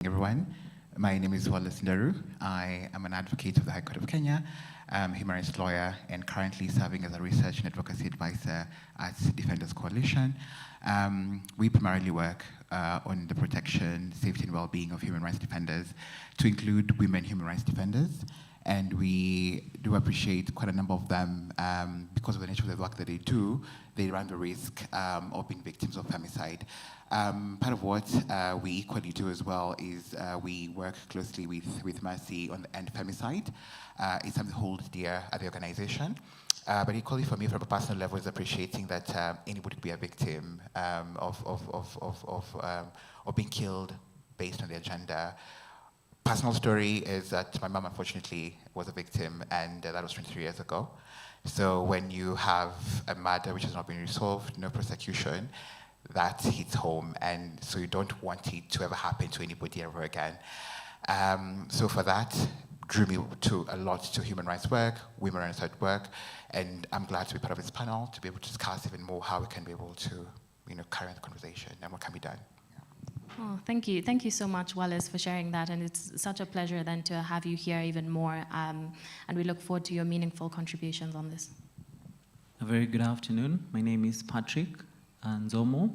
Everyone. My name is Wallace Ndaru. I am an advocate of the High Court of Kenya, human rights lawyer, and currently serving as a research and advocacy advisor at Defenders Coalition. We primarily work on the protection, safety, and well-being of human rights defenders, to include women human rights defenders. And we do appreciate quite a number of them because of the nature of the work that they do. They run the risk of being victims of femicide. Part of what we equally do as well is we work closely with Mercy on the end femicide. It's something we hold dear at the organization. But equally for me, from a personal level, is appreciating that anybody could be a victim of being killed based on their gender. Personal story is that my mom, unfortunately, was a victim, and that was 23 years ago. So when you have a murder which has not been resolved, no prosecution, that hits home, and so you don't want it to ever happen to anybody ever again. So for that, drew me to a lot to human rights work, women rights work, and I'm glad to be part of this panel to be able to discuss even more how we can be able to, carry on the conversation and what can be done. Oh, thank you. Thank you so much, Wallace, for sharing that. And it's such a pleasure then to have you here even more. And we look forward to your meaningful contributions on this. A very good afternoon. My name is Patrick Nzomo.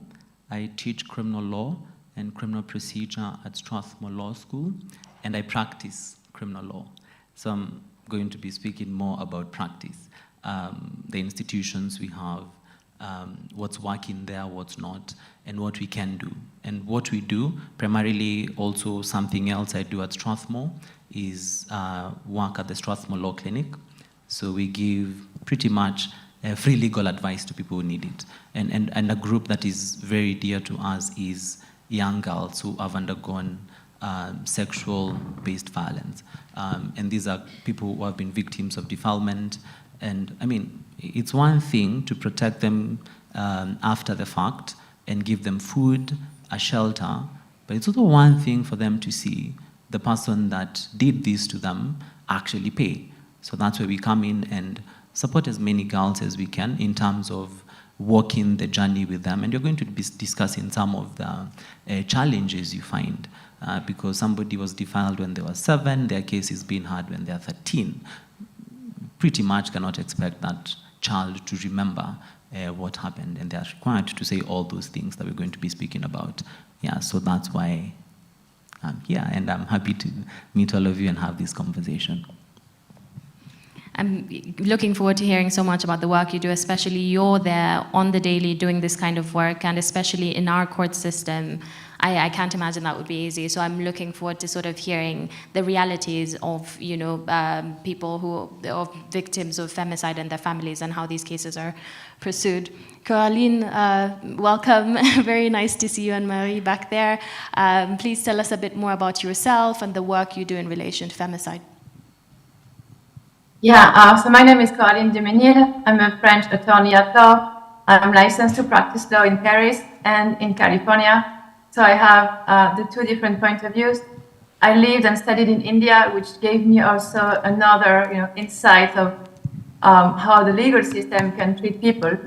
I teach criminal law and criminal procedure at Strathmore Law School, and I practice criminal law. So I'm going to be speaking more about practice, the institutions we have, what's working there, what's not, and what we can do. And what we do, primarily also something else I do at Strathmore, is work at the Strathmore Law Clinic. So we give pretty much free legal advice to people who need it. And a group that is very dear to us is young girls who have undergone sexual-based violence. And these are people who have been victims of defilement. And I mean, it's one thing to protect them after the fact and give them food, a shelter, but it's also one thing for them to see the person that did this to them actually pay. So that's where we come in and support as many girls as we can in terms of walking the journey with them. And you're going to be discussing some of the challenges you find because somebody was defiled when they were 7, their case is being heard when they're 13. Pretty much cannot expect that child to remember what happened, and they're required to say all those things that we're going to be speaking about. Yeah, so that's why I'm here, and I'm happy to meet all of you and have this conversation. I'm looking forward to hearing so much about the work you do, especially you're there on the daily doing this kind of work, and especially in our court system, I can't imagine that would be easy. So I'm looking forward to sort of hearing the realities of, people who are victims of femicide and their families and how these cases are pursued. Coraline, welcome. Very nice to see you and Marie back there. Please tell us a bit more about yourself and the work you do in relation to femicide. Yeah, so my name is Coraline Demenil. I'm a French attorney at law. I'm licensed to practice law in Paris and in California. So I have the two different points of views. I lived and studied in India, which gave me also another insight of how the legal system can treat people.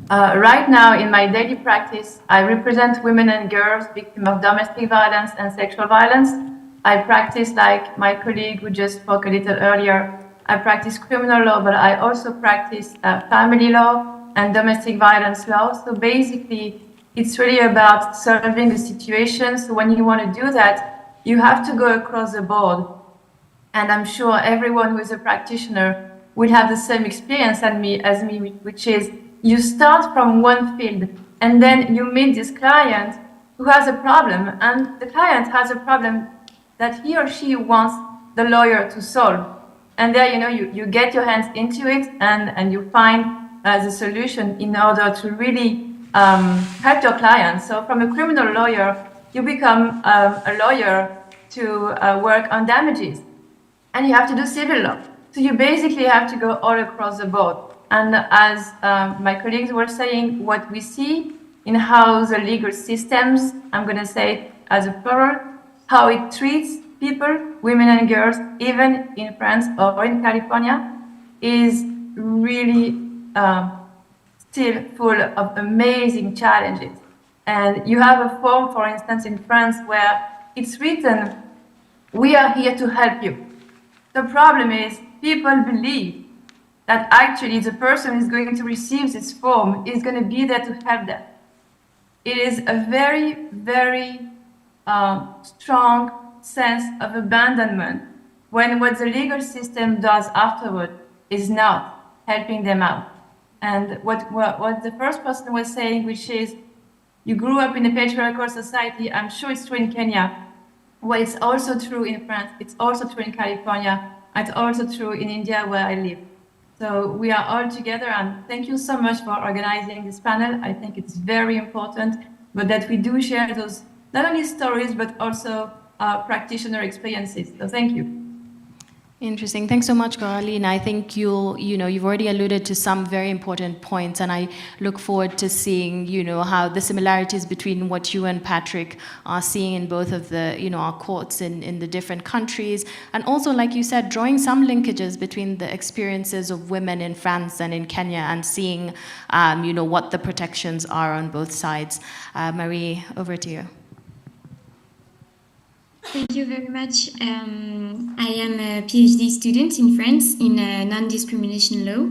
Right now, in my daily practice, I represent women and girls victims of domestic violence and sexual violence. I practice, like my colleague who just spoke a little earlier, I practice criminal law, but I also practice family law and domestic violence law. So basically, it's really about solving the situation. So when you want to do that, you have to go across the board. And I'm sure everyone who is a practitioner will have the same experience as me, which is you start from one field and then you meet this client who has a problem, and the client has a problem that he or she wants the lawyer to solve. And there, you get your hands into it and you find the solution in order to really help your client. So from a criminal lawyer, you become a lawyer to work on damages. And you have to do civil law. So you basically have to go all across the board. And as my colleagues were saying, what we see in how the legal systems, I'm going to say it as a plural, how it treats people, women and girls, even in France or in California, is really still full of amazing challenges. And you have a form, for instance, in France, where it's written, "We are here to help you." The problem is people believe that actually the person who is going to receive this form is going to be there to help them. It is a very, very strong sense of abandonment when what the legal system does afterward is not helping them out. And what the first person was saying, which is, you grew up in a patriarchal society, I'm sure it's true in Kenya, well, it's also true in France, it's also true in California, and it's also true in India where I live. So we are all together, and thank you so much for organizing this panel. I think it's very important, but that we do share those, not only stories, but also practitioner experiences. So thank you. Interesting. Thanks so much, Coraline. I think you've already alluded to some very important points, and I look forward to seeing, how the similarities between what you and Patrick are seeing in both of the, our courts in the different countries, and also, like you said, drawing some linkages between the experiences of women in France and in Kenya, and seeing, what the protections are on both sides. Marie, over to you. Thank you very much. I am a PhD student in France in non-discrimination law.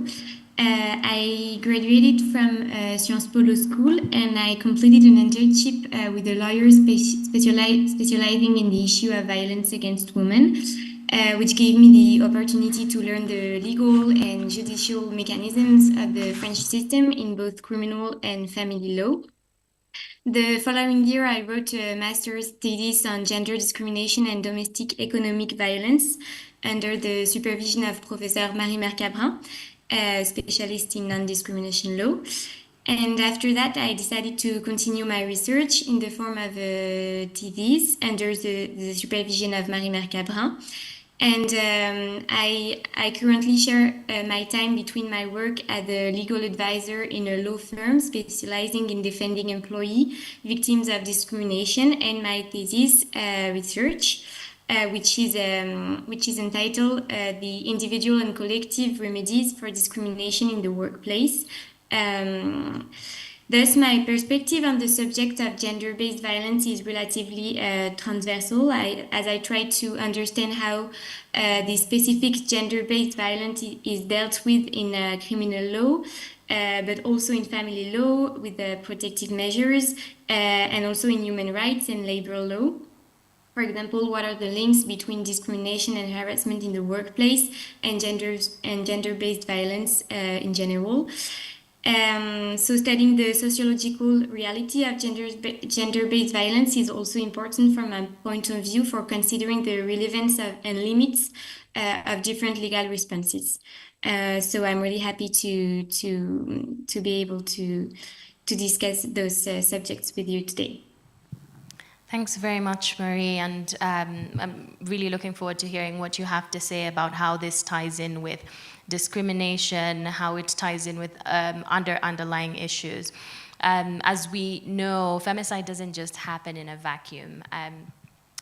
I graduated from Sciences Po Law School, and I completed an internship with a lawyer specializing in the issue of violence against women, which gave me the opportunity to learn the legal and judicial mechanisms of the French system in both criminal and family law. The following year, I wrote a master's thesis on gender discrimination and domestic economic violence under the supervision of Professor Marie Mercabrin, a specialist in non-discrimination law. And after that, I decided to continue my research in the form of a thesis under the supervision of Marie Mercabrin. And I currently share my time between my work as a legal advisor in a law firm specializing in defending employee victims of discrimination, and my thesis research, which is entitled "The Individual and Collective Remedies for Discrimination in the Workplace." Thus, my perspective on the subject of gender-based violence is relatively transversal, as I try to understand how the specific gender-based violence is dealt with in criminal law, but also in family law with the protective measures, and also in human rights and labor law. For example, what are the links between discrimination and harassment in the workplace and gender-based violence in general? So studying the sociological reality of gender-based violence is also important from my point of view for considering the relevance of and limits of different legal responses. So I'm really happy to be able to discuss those subjects with you today. Thanks very much, Marie, and I'm really looking forward to hearing what you have to say about how this ties in with discrimination, how it ties in with underlying issues. As we know, femicide doesn't just happen in a vacuum.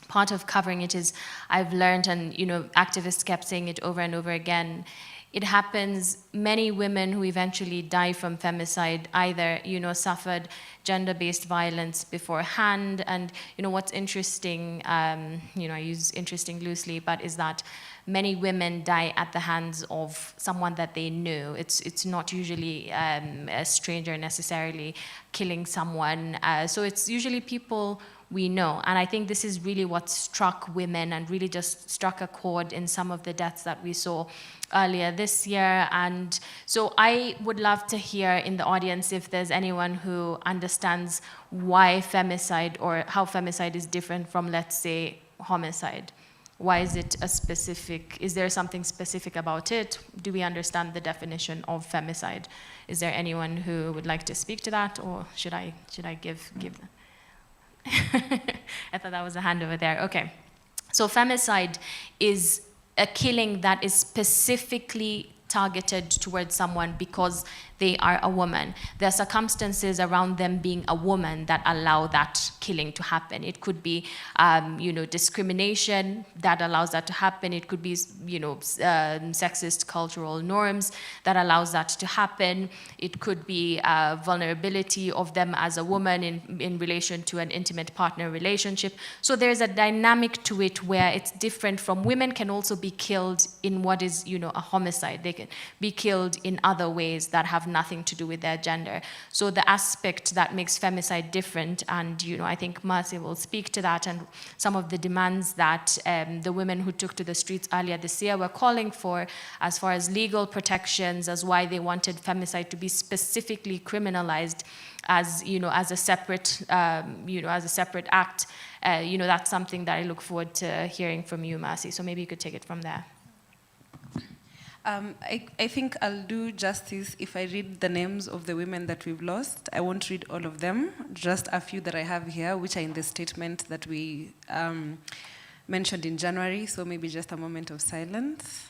Part of covering it is, I've learned, and activists kept saying it over and over again, it happens, many women who eventually die from femicide either, suffered gender-based violence beforehand. And, what's interesting, I use interesting loosely, but is that many women die at the hands of someone that they knew. It's not usually a stranger necessarily killing someone. So it's usually people we know. And I think this is really what struck women and really just struck a chord in some of the deaths that we saw earlier this year. And so I would love to hear in the audience if there's anyone who understands why femicide, or how femicide is different from, let's say, homicide. Why is it is there something specific about it? Do we understand the definition of femicide? Is there anyone who would like to speak to that, or should I give them? I thought that was a hand over there. Okay. So femicide is a killing that is specifically targeted towards someone because they are a woman. There are circumstances around them being a woman that allow that killing to happen. It could be, discrimination that allows that to happen. It could be, sexist cultural norms that allows that to happen. It could be vulnerability of them as a woman in relation to an intimate partner relationship. So there's a dynamic to it where it's different from women can also be killed in what is, a homicide. They can be killed in other ways that have nothing to do with their gender. So the aspect that makes femicide different, and, I think Mercy will speak to that, and some of the demands that the women who took to the streets earlier this year were calling for as far as legal protections, as why they wanted femicide to be specifically criminalized as a separate act. That's something that I look forward to hearing from you, Mercy. So maybe you could take it from there. I think I'll do justice if I read the names of the women that we've lost. I won't read all of them, just a few that I have here, which are in the statement that we mentioned in January, so maybe just a moment of silence.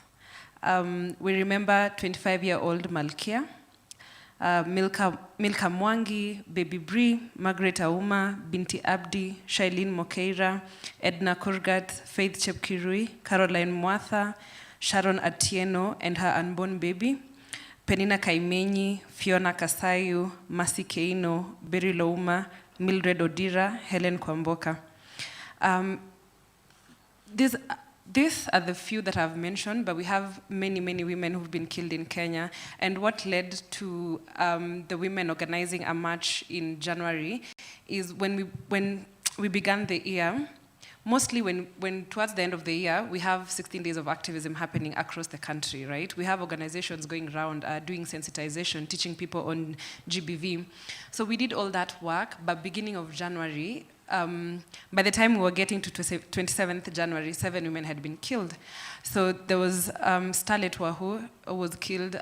We remember 25-year-old Malkia, Milka Mwangi, Baby Bree, Margaret Auma, Binti Abdi, Shailene Mokeira, Edna Kurgat, Faith Chepkirui, Caroline Mwatha, Sharon Atieno and her unborn baby, Penina Kaimenyi, Fiona Kasayu, Masi Keino, Berry Louma, Mildred Odira, Helen Kwamboka. These are the few that I've mentioned, but we have many, many women who've been killed in Kenya. And what led to the women organizing a march in January is when we began the year, mostly when towards the end of the year, we have 16 days of activism happening across the country, right? We have organizations going around doing sensitization, teaching people on GBV. So we did all that work, but beginning of January, by the time we were getting to 27th January, 7 women had been killed. So there was Starlet Wahu was killed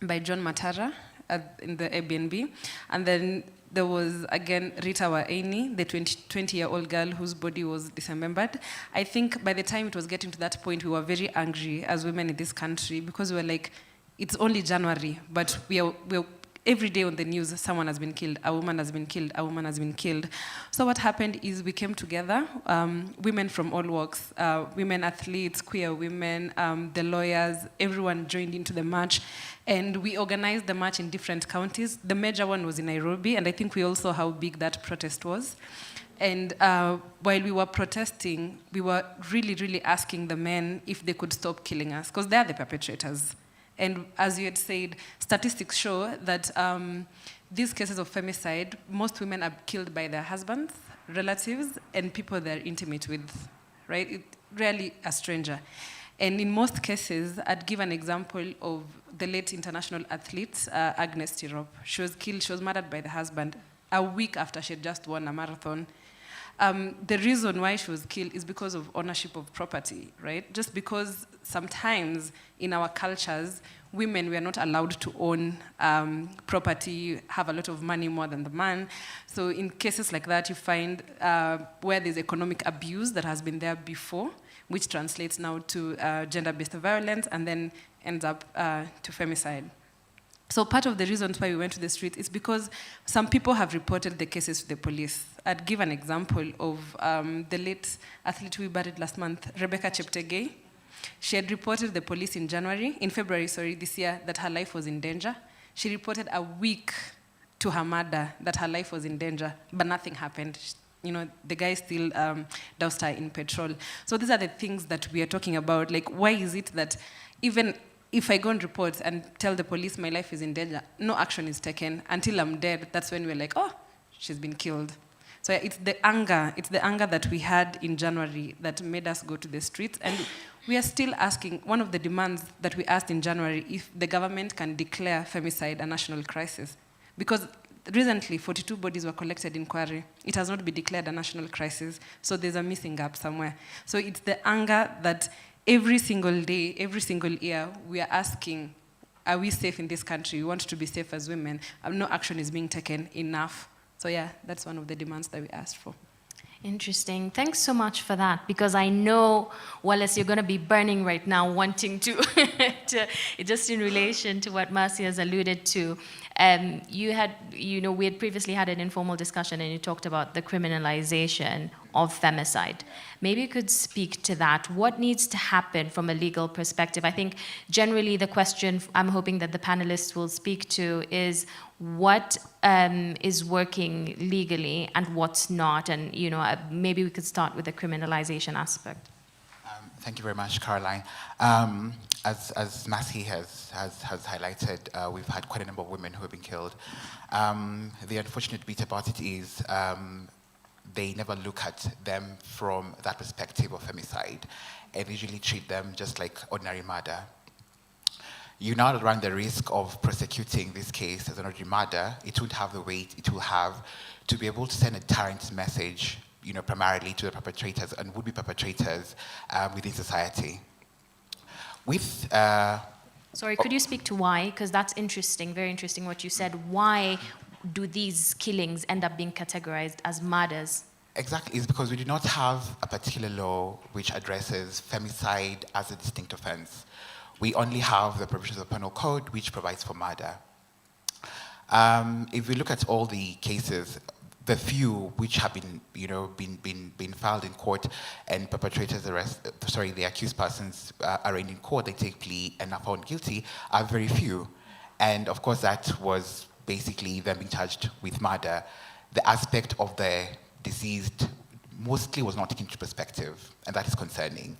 by John Matara in the Airbnb. And then there was, again, Rita Waini, the 20-year-old girl whose body was dismembered. I think by the time it was getting to that point, we were very angry as women in this country because we were like, it's only January, but we're every day on the news, someone has been killed, a woman has been killed, a woman has been killed. So what happened is we came together, women from all walks, women athletes, queer women, the lawyers, everyone joined into the march. And we organized the march in different counties. The major one was in Nairobi, and I think we all saw how big that protest was. And while we were protesting, we were really, really asking the men if they could stop killing us, because they're the perpetrators. And as you had said, statistics show that these cases of femicide, most women are killed by their husbands, relatives, and people they're intimate with, right? Rarely a stranger. And in most cases, I'd give an example of the late international athlete, Agnes Tirop. She was killed, she was murdered by the husband a week after she had just won a marathon. The reason why she was killed is because of ownership of property, right? Just because sometimes in our cultures, women were not allowed to own property, have a lot of money more than the man. So in cases like that, you find where there's economic abuse that has been there before, which translates now to gender-based violence and then ends up to femicide. So part of the reasons why we went to the street is because some people have reported the cases to the police. I'd give an example of the late athlete we buried last month, Rebecca Cheptegei. She had reported the police in February, this year, that her life was in danger. She reported a week to her mother that her life was in danger, but nothing happened. You know, the guy still doused her in petrol. So these are the things that we are talking about. Like, why is it that even if I go and report and tell the police my life is in danger, no action is taken until I'm dead? That's when we're like, oh, she's been killed. So it's the anger that we had in January that made us go to the streets. And we are still asking, one of the demands that we asked in January, if the government can declare femicide a national crisis. Because recently, 42 bodies were collected in Kware. It has not been declared a national crisis, so there's a missing gap somewhere. So it's the anger that every single day, every single year, we are asking, are we safe in this country? We want to be safe as women. No action is being taken enough. So yeah, that's one of the demands that we asked for. Interesting. Thanks so much for that, because I know, Wallace, you're going to be burning right now, wanting to, just in relation to what Mercy has alluded to. We had previously had an informal discussion, and you talked about the criminalization of femicide. Maybe you could speak to that. What needs to happen from a legal perspective? I think generally the question I'm hoping that the panelists will speak to is what is working legally and what's not, and maybe we could start with the criminalization aspect. Thank you very much, Caroline. As Mercy has highlighted, we've had quite a number of women who have been killed. The unfortunate bit about it is they never look at them from that perspective of femicide, and usually treat them just like ordinary murder. You now run the risk of prosecuting this case as an ordinary murder. It won't have the weight it will have to be able to send a deterrent message, primarily to the perpetrators and would-be perpetrators within society. Sorry, could you speak to why? Because that's interesting, very interesting what you said. Why do these killings end up being categorized as murders? Exactly, it's because we do not have a particular law which addresses femicide as a distinct offense. We only have the provisions of the Penal Code which provides for murder. If we look at all the cases, the few which have been filed in court and perpetrators the accused persons arraigned in court, they take plea and are found guilty, are very few. And of course that was basically them being charged with murder. The aspect of the deceased mostly was not taken into perspective, and that is concerning.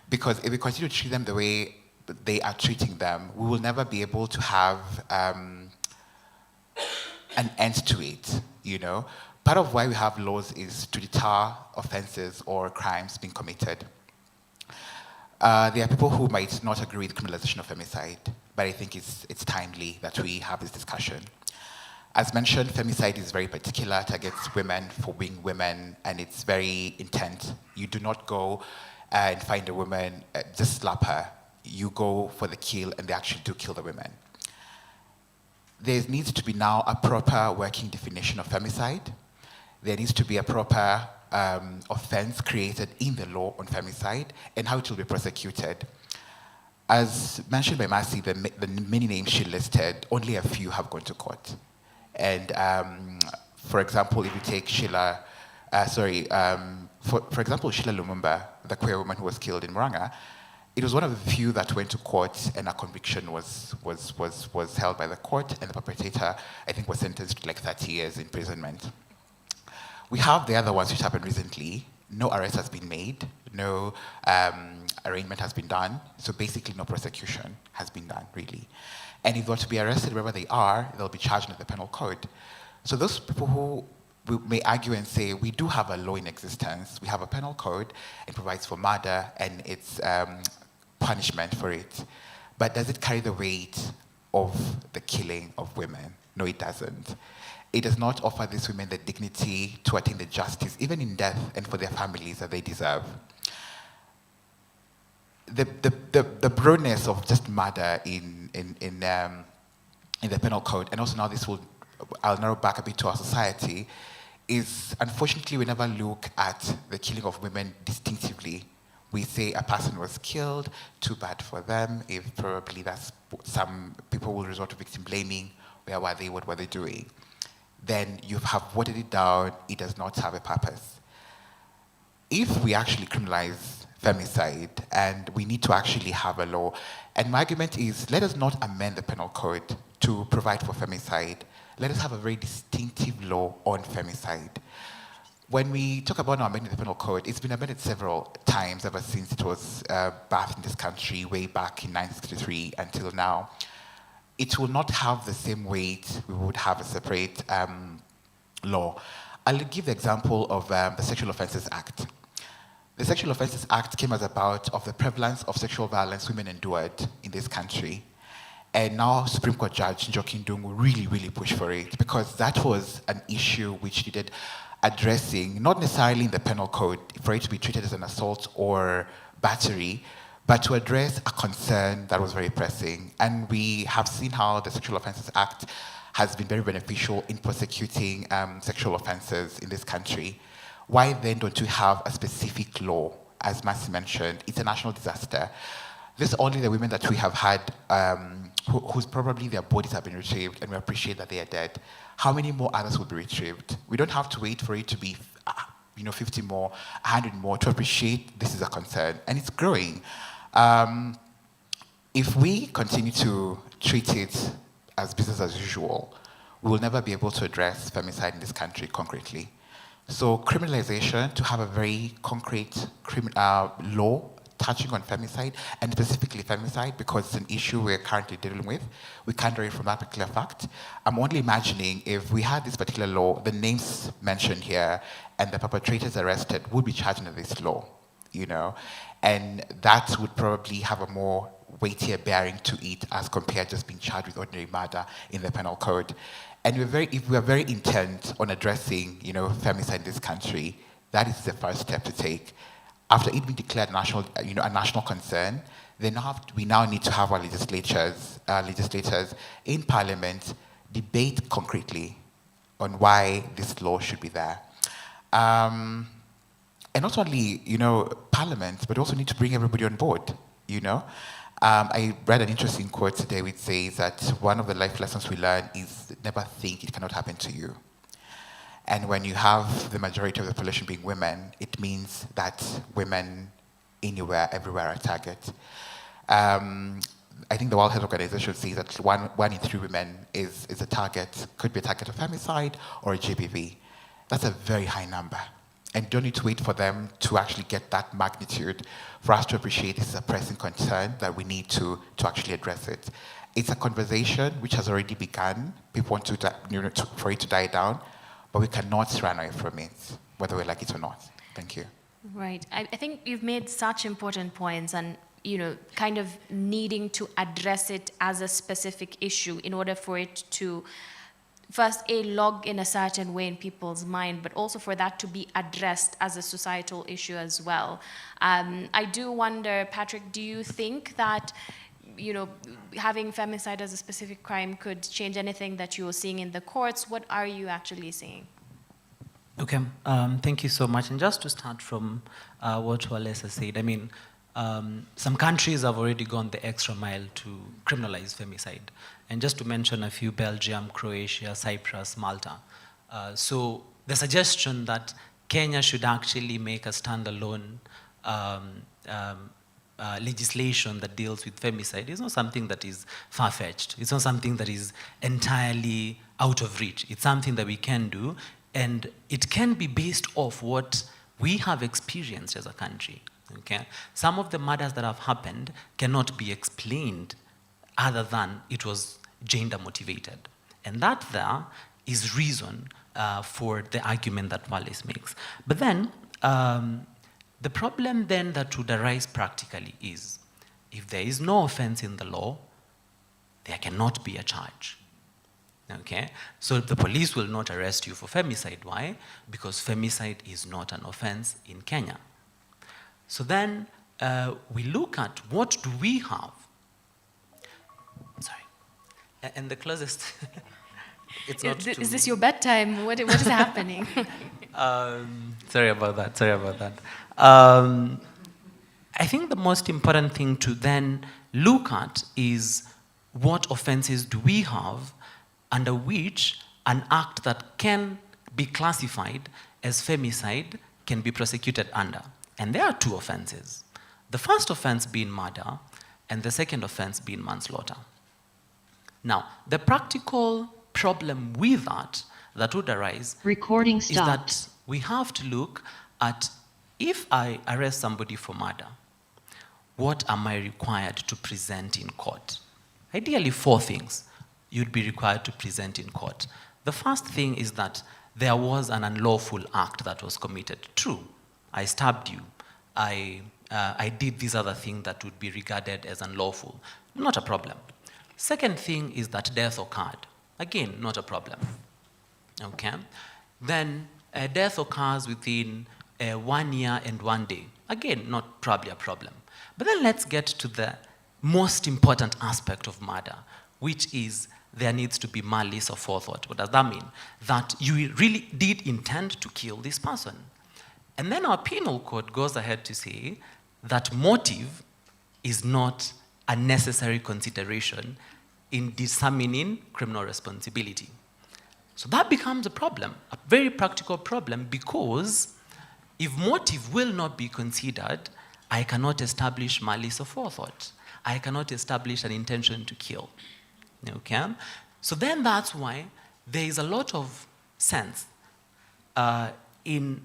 Because if we continue to treat them the way they are treating them, we will never be able to have an end to it, Part of why we have laws is to deter offenses or crimes being committed. There are people who might not agree with criminalization of femicide, but I think it's timely that we have this discussion. As mentioned, femicide is very particular, targets women for being women, and it's very intent. You do not go and find a woman, just slap her. You go for the kill, and they actually do kill the women. There needs to be now a proper working definition of femicide. There needs to be a proper offense created in the law on femicide and how it will be prosecuted. As mentioned by Mercy, the many names she listed, only a few have gone to court. And for example, if you take Sheila Lumumba, the queer woman who was killed in Muranga, it was one of the few that went to court, and a conviction was held by the court, and the perpetrator, I think, was sentenced to like 30 years imprisonment. We have the other ones which happened recently. No arrest has been made, no arraignment has been done, so basically no prosecution has been done, really. And if they were to be arrested wherever they are, they'll be charged under the Penal Code. So those people who may argue and say, we do have a law in existence, we have a Penal Code, it provides for murder and its punishment for it. But does it carry the weight of the killing of women? No, it doesn't. It does not offer these women the dignity to attain the justice, even in death, and for their families that they deserve. The broadness of just murder in the Penal Code, and also now I'll narrow back a bit to our society, is unfortunately we never look at the killing of women distinctively. We say a person was killed, too bad for them. If probably that's some people will resort to victim blaming, where were they, what were they doing? Then you have watered it down, it does not have a purpose. If we actually criminalize femicide, and we need to actually have a law, and my argument is, let us not amend the Penal Code to provide for femicide. Let us have a very distinctive law on femicide. When we talk about now amending the Penal Code, it's been amended several times ever since it was birthed in this country, way back in 1963 until now. It will not have the same weight we would have a separate law. I'll give the example of the Sexual Offences Act. The Sexual Offences Act came as about of the prevalence of sexual violence women endured in this country. And now Supreme Court Judge Njoki Ndung'u really, really pushed for it, because that was an issue which needed addressing, not necessarily in the Penal Code, for it to be treated as an assault or battery, but to address a concern that was very pressing. And we have seen how the Sexual Offences Act has been very beneficial in prosecuting sexual offences in this country. why then don't you have a specific law? As Mercy mentioned, it's a national disaster. This are only the women that we have had whose probably their bodies have been retrieved, and we appreciate that they are dead. How many more others will be retrieved? We don't have to wait for it to be 50 more, 100 more to appreciate this is a concern, and it's growing. If we continue to treat it as business as usual, we will never be able to address femicide in this country concretely. So criminalization, to have a very concrete law touching on femicide, and specifically femicide, because it's an issue we're currently dealing with, we can't vary from that particular fact. I'm only imagining if we had this particular law, the names mentioned here, and the perpetrators arrested would be charged under this law, and that would probably have a more weightier bearing to it as compared to just being charged with ordinary murder in the penal code. And if we are very intent on addressing, femicide in this country, that is the first step to take. After it being declared a national concern, then we now need to have our legislators in Parliament debate concretely on why this law should be there. And not only, Parliament, but also need to bring everybody on board, I read an interesting quote today which says that one of the life lessons we learn is never think it cannot happen to you. And when you have the majority of the population being women, it means that women anywhere, everywhere are a target. I think the World Health Organization says that one in 3 women is a target, could be a target of femicide or a GBV. That's a very high number. And don't need to wait for them to actually get that magnitude for us to appreciate this is a pressing concern that we need to actually address it. It's a conversation which has already begun. People want for it to die down, but we cannot run away from it, whether we like it or not. Thank you. Right. I think you've made such important points, and kind of needing to address it as a specific issue in order for it to first, log in a certain way in people's mind, but also for that to be addressed as a societal issue as well. I do wonder, Patrick, do you think that, having femicide as a specific crime could change anything that you're seeing in the courts? What are you actually seeing? Okay, thank you so much. And just to start from what Walesa said, some countries have already gone the extra mile to criminalize femicide. And just to mention a few: Belgium, Croatia, Cyprus, Malta. So the suggestion that Kenya should actually make a standalone legislation that deals with femicide is not something that is far-fetched. It's not something that is entirely out of reach. It's something that we can do, and it can be based off what we have experienced as a country. Okay? Some of the murders that have happened cannot be explained other than it was gender motivated. And that there is reason for the argument that Wallace makes. But then, the problem then that would arise practically is, if there is no offense in the law, there cannot be a charge. Okay? So the police will not arrest you for femicide. Why? Because femicide is not an offense in Kenya. So then we look at what do we have. Sorry. And the closest, it's not Is this your bedtime? What is happening? Sorry about that. I think the most important thing to then look at is what offenses do we have under which an act that can be classified as femicide can be prosecuted under. And there are 2 offenses. The first offense being murder, and the second offense being manslaughter. Now, the practical problem with that would arise is that we have to look at, if I arrest somebody for murder, what am I required to present in court? Ideally, 4 things you'd be required to present in court. The first thing is that there was an unlawful act that was committed. True, I stabbed you. I did this other thing that would be regarded as unlawful. Not a problem. Second thing is that death occurred. Again, not a problem. Okay? Then death occurs within 1 year and 1 day. Again, not probably a problem. But then let's get to the most important aspect of murder, which is there needs to be malice or forethought. What does that mean? That you really did intend to kill this person. And then our penal code goes ahead to say that motive is not a necessary consideration in determining criminal responsibility. So that becomes a problem, a very practical problem, because if motive will not be considered, I cannot establish malice of forethought. I cannot establish an intention to kill. Okay? So then that's why there is a lot of sense in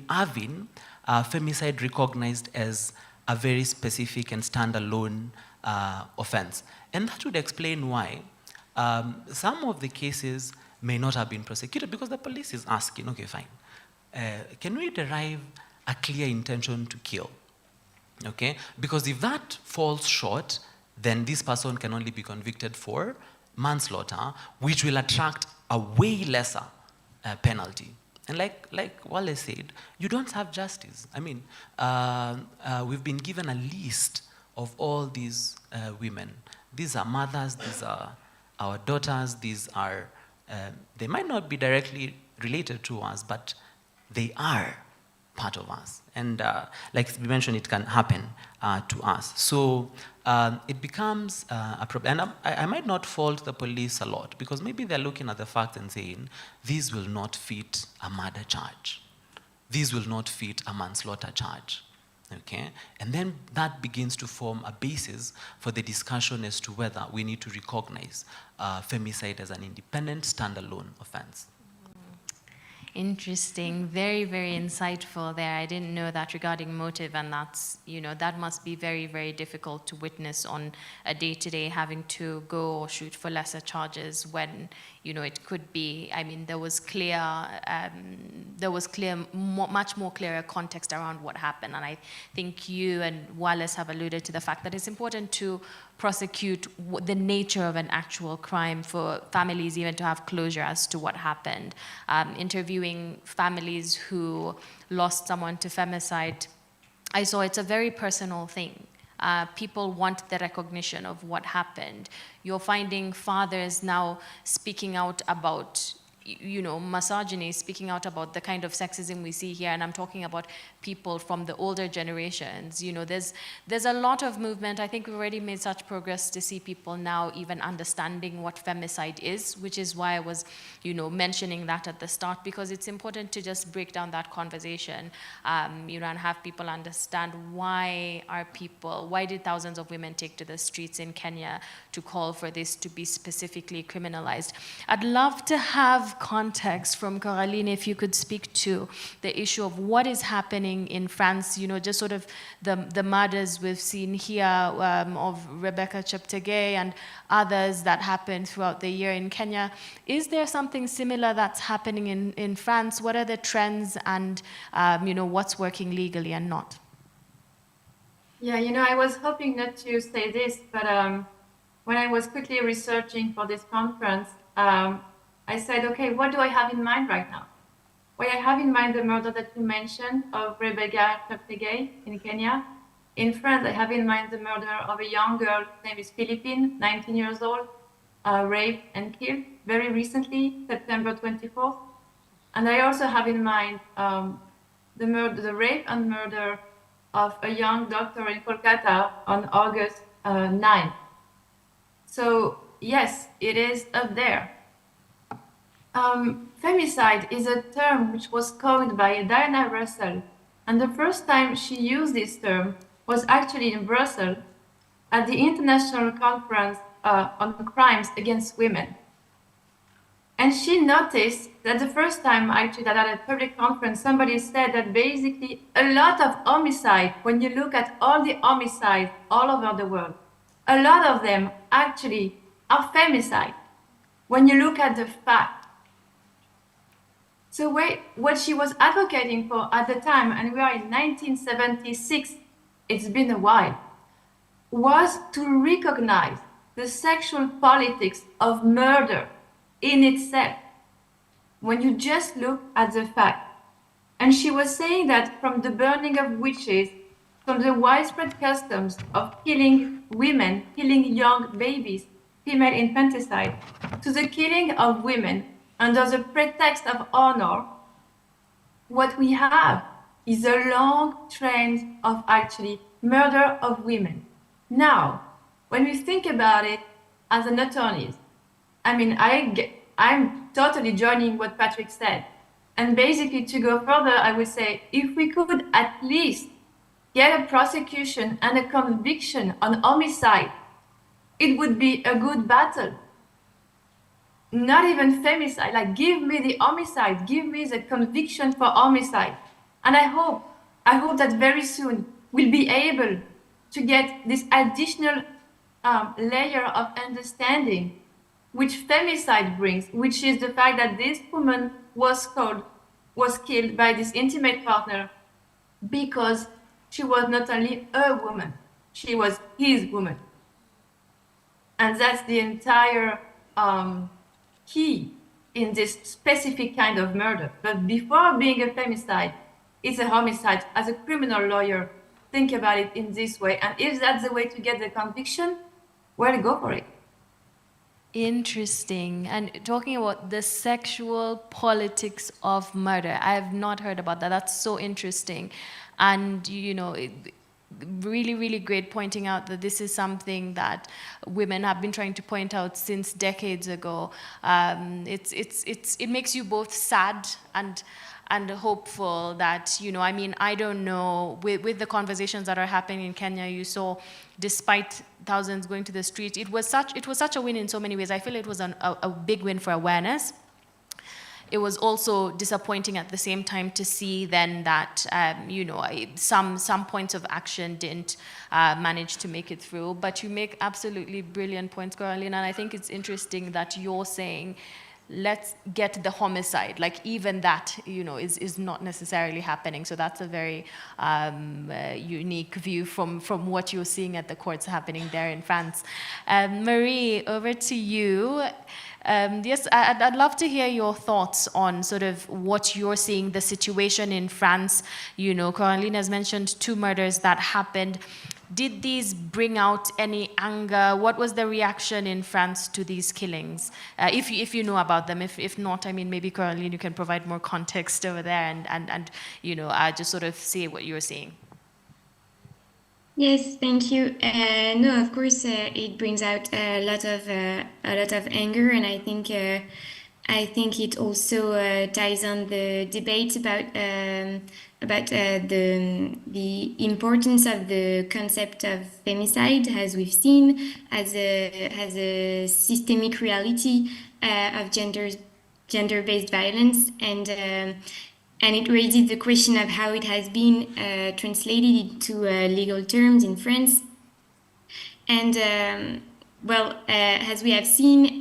having femicide recognized as a very specific and standalone offense. And that would explain why some of the cases may not have been prosecuted, because the police is asking, okay, fine, can we derive a clear intention to kill? Okay? Because if that falls short, then this person can only be convicted for manslaughter, which will attract a way lesser penalty. And like Wallace said, you don't have justice. I mean, we've been given a list of all these women. These are mothers, these are our daughters, these are, they might not be directly related to us, but they are part of us. And like we mentioned, it can happen to us. So it becomes a problem. And I might not fault the police a lot, because maybe they're looking at the facts and saying, these will not fit a murder charge. These will not fit a manslaughter charge. Okay? And then that begins to form a basis for the discussion as to whether we need to recognize femicide as an independent, standalone offense. Interesting, very, very insightful there. I didn't know that regarding motive, and that's, that must be very, very difficult to witness on a day-to-day, having to go or shoot for lesser charges when, it could be, I mean, there was much more clearer context around what happened. And I think you and Wallace have alluded to the fact that it's important to prosecute the nature of an actual crime for families even to have closure as to what happened. Interviewing families who lost someone to femicide, I saw it's a very personal thing. People want the recognition of what happened. You're finding fathers now speaking out about misogyny, speaking out about the kind of sexism we see here, and I'm talking about people from the older generations. There's a lot of movement. I think we've already made such progress to see people now even understanding what femicide is, which is why I was, mentioning that at the start, because it's important to just break down that conversation, and have people understand why did thousands of women take to the streets in Kenya to call for this to be specifically criminalized. I'd love to have context from Coraline, if you could speak to the issue of what is happening in France, just sort of the murders we've seen here of Rebecca Cheptegei and others that happened throughout the year in Kenya. Is there something similar that's happening in France? What are the trends, and what's working legally and not? Yeah, I was hoping not to say this, but when I was quickly researching for this conference, I said, okay, what do I have in mind right now? Well, I have in mind the murder that you mentioned of Rebecca Cheptegei in Kenya. In France, I have in mind the murder of a young girl, her name is Philippine, 19 years old, raped and killed very recently, September 24th. And I also have in mind the rape and murder of a young doctor in Kolkata on August 9th. So yes, it is up there. Femicide is a term which was coined by Diana Russell, and the first time she used this term was actually in Brussels at the International Conference on Crimes Against Women. And she noticed that the first time actually that at a public conference, somebody said that basically a lot of homicide, when you look at all the homicides all over the world, a lot of them actually are femicide, when you look at the fact. So what she was advocating for at the time, and we are in 1976, it's been a while, was to recognize the sexual politics of murder in itself, when you just look at the fact. And she was saying that from the burning of witches, from the widespread customs of killing women, killing young babies, female infanticide, to the killing of women under the pretext of honor, what we have is a long trend of actually murder of women. Now, when we think about it as an attorney, I mean, I'm totally joining what Patrick said. And basically, to go further, I would say if we could at least get a prosecution and a conviction on homicide, it would be a good battle. Not even femicide, like give me the homicide, give me the conviction for homicide. And I hope that very soon we'll be able to get this additional layer of understanding which femicide brings, which is the fact that this woman was killed by this intimate partner because she was not only a woman, she was his woman. And that's the entire key in this specific kind of murder. But before being a femicide, it's a homicide. As a criminal lawyer, think about it in this way. And if that's the way to get the conviction, well, go for it. Interesting. And talking about the sexual politics of murder, I have not heard about that. That's so interesting. And, you know, really, really great pointing out that this is something that women have been trying to point out since decades ago. It makes you both sad and hopeful that, you know, I mean, I don't know, with the conversations that are happening in Kenya, you saw, despite thousands going to the street, it was such a win in so many ways. I feel it was a big win for awareness. It was also disappointing at the same time to see then that, you know, some points of action didn't manage to make it through. But you make absolutely brilliant points, Caroline, and I think it's interesting that you're saying, let's get the homicide, like even that, you know, is not necessarily happening. So that's a very unique view from what you're seeing at the courts happening there in France. Marie, over to you. Yes, I'd love to hear your thoughts on sort of what you're seeing, the situation in France. You know, Caroline has mentioned 2 murders that happened. Did these bring out any anger? What was the reaction in France to these killings? If you know about them, if not, I mean, maybe Caroline, you can provide more context over there and you know, just sort of say what you're seeing. Yes, thank you. No, of course, it brings out a lot of anger, and I think it also ties on the debate about the importance of the concept of femicide, as we've seen, as a systemic reality of gender-based violence, and it raises the question of how it has been translated into legal terms in France. And as we have seen,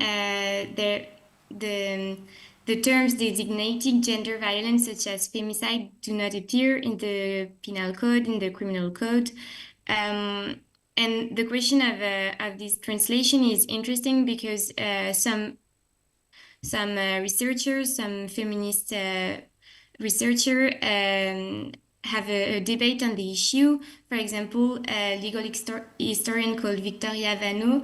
the terms designating gender violence, such as femicide, do not appear in the penal code, in the criminal code. And the question of this translation is interesting because some researchers, some feminist researchers have a debate on the issue. For example, a legal historian called Victoria Vano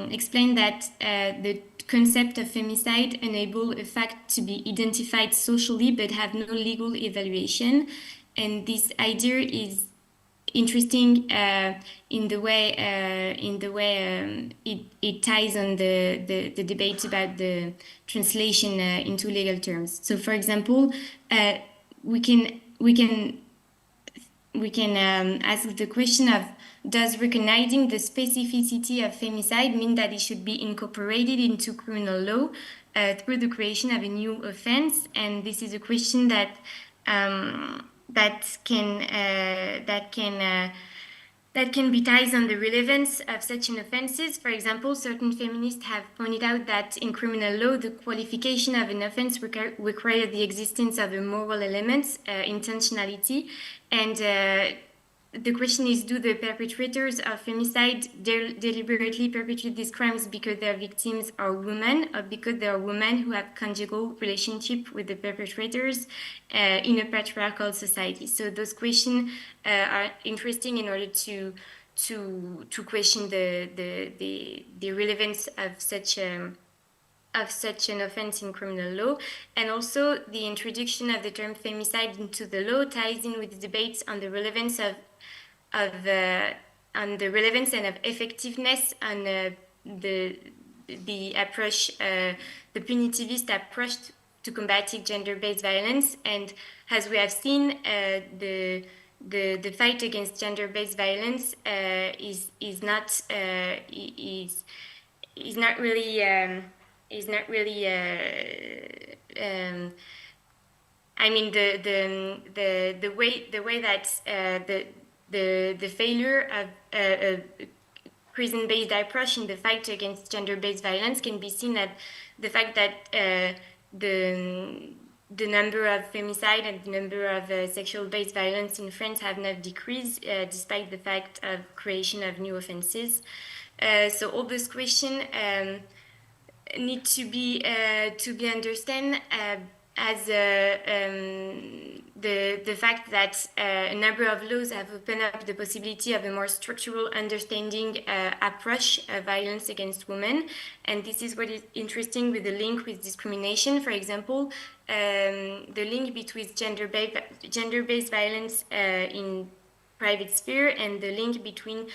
explained that the concept of femicide enable a fact to be identified socially but have no legal evaluation. And this idea is interesting in the way it ties on the debate about the translation into legal terms. So, for example, we can ask the question of, does recognizing the specificity of femicide mean that it should be incorporated into criminal law through the creation of a new offense? And this is a question that can be tied on the relevance of such an offenses. For example, certain feminists have pointed out that in criminal law, the qualification of an offense requires the existence of a moral element, intentionality, and the question is, do the perpetrators of femicide deliberately perpetrate these crimes because their victims are women, or because they are women who have conjugal relationship with the perpetrators in a patriarchal society? So those questions are interesting in order to question the relevance of such of such an offense in criminal law, and also the introduction of the term femicide into the law ties in with the debates on the relevance on the relevance and of effectiveness on the approach, the punitivist approach to combating gender-based violence. And as we have seen, the fight against gender-based violence is not really I mean the way that the failure of prison-based approach in the fight against gender-based violence can be seen at the fact that the number of femicide and the number of sexual-based violence in France have not decreased, despite the fact of creation of new offenses. So all those questions need to be understood as the fact that a number of laws have opened up the possibility of a more structural understanding approach of violence against women. And this is what is interesting with the link with discrimination. For example, the link between gender-based violence in private sphere and the link between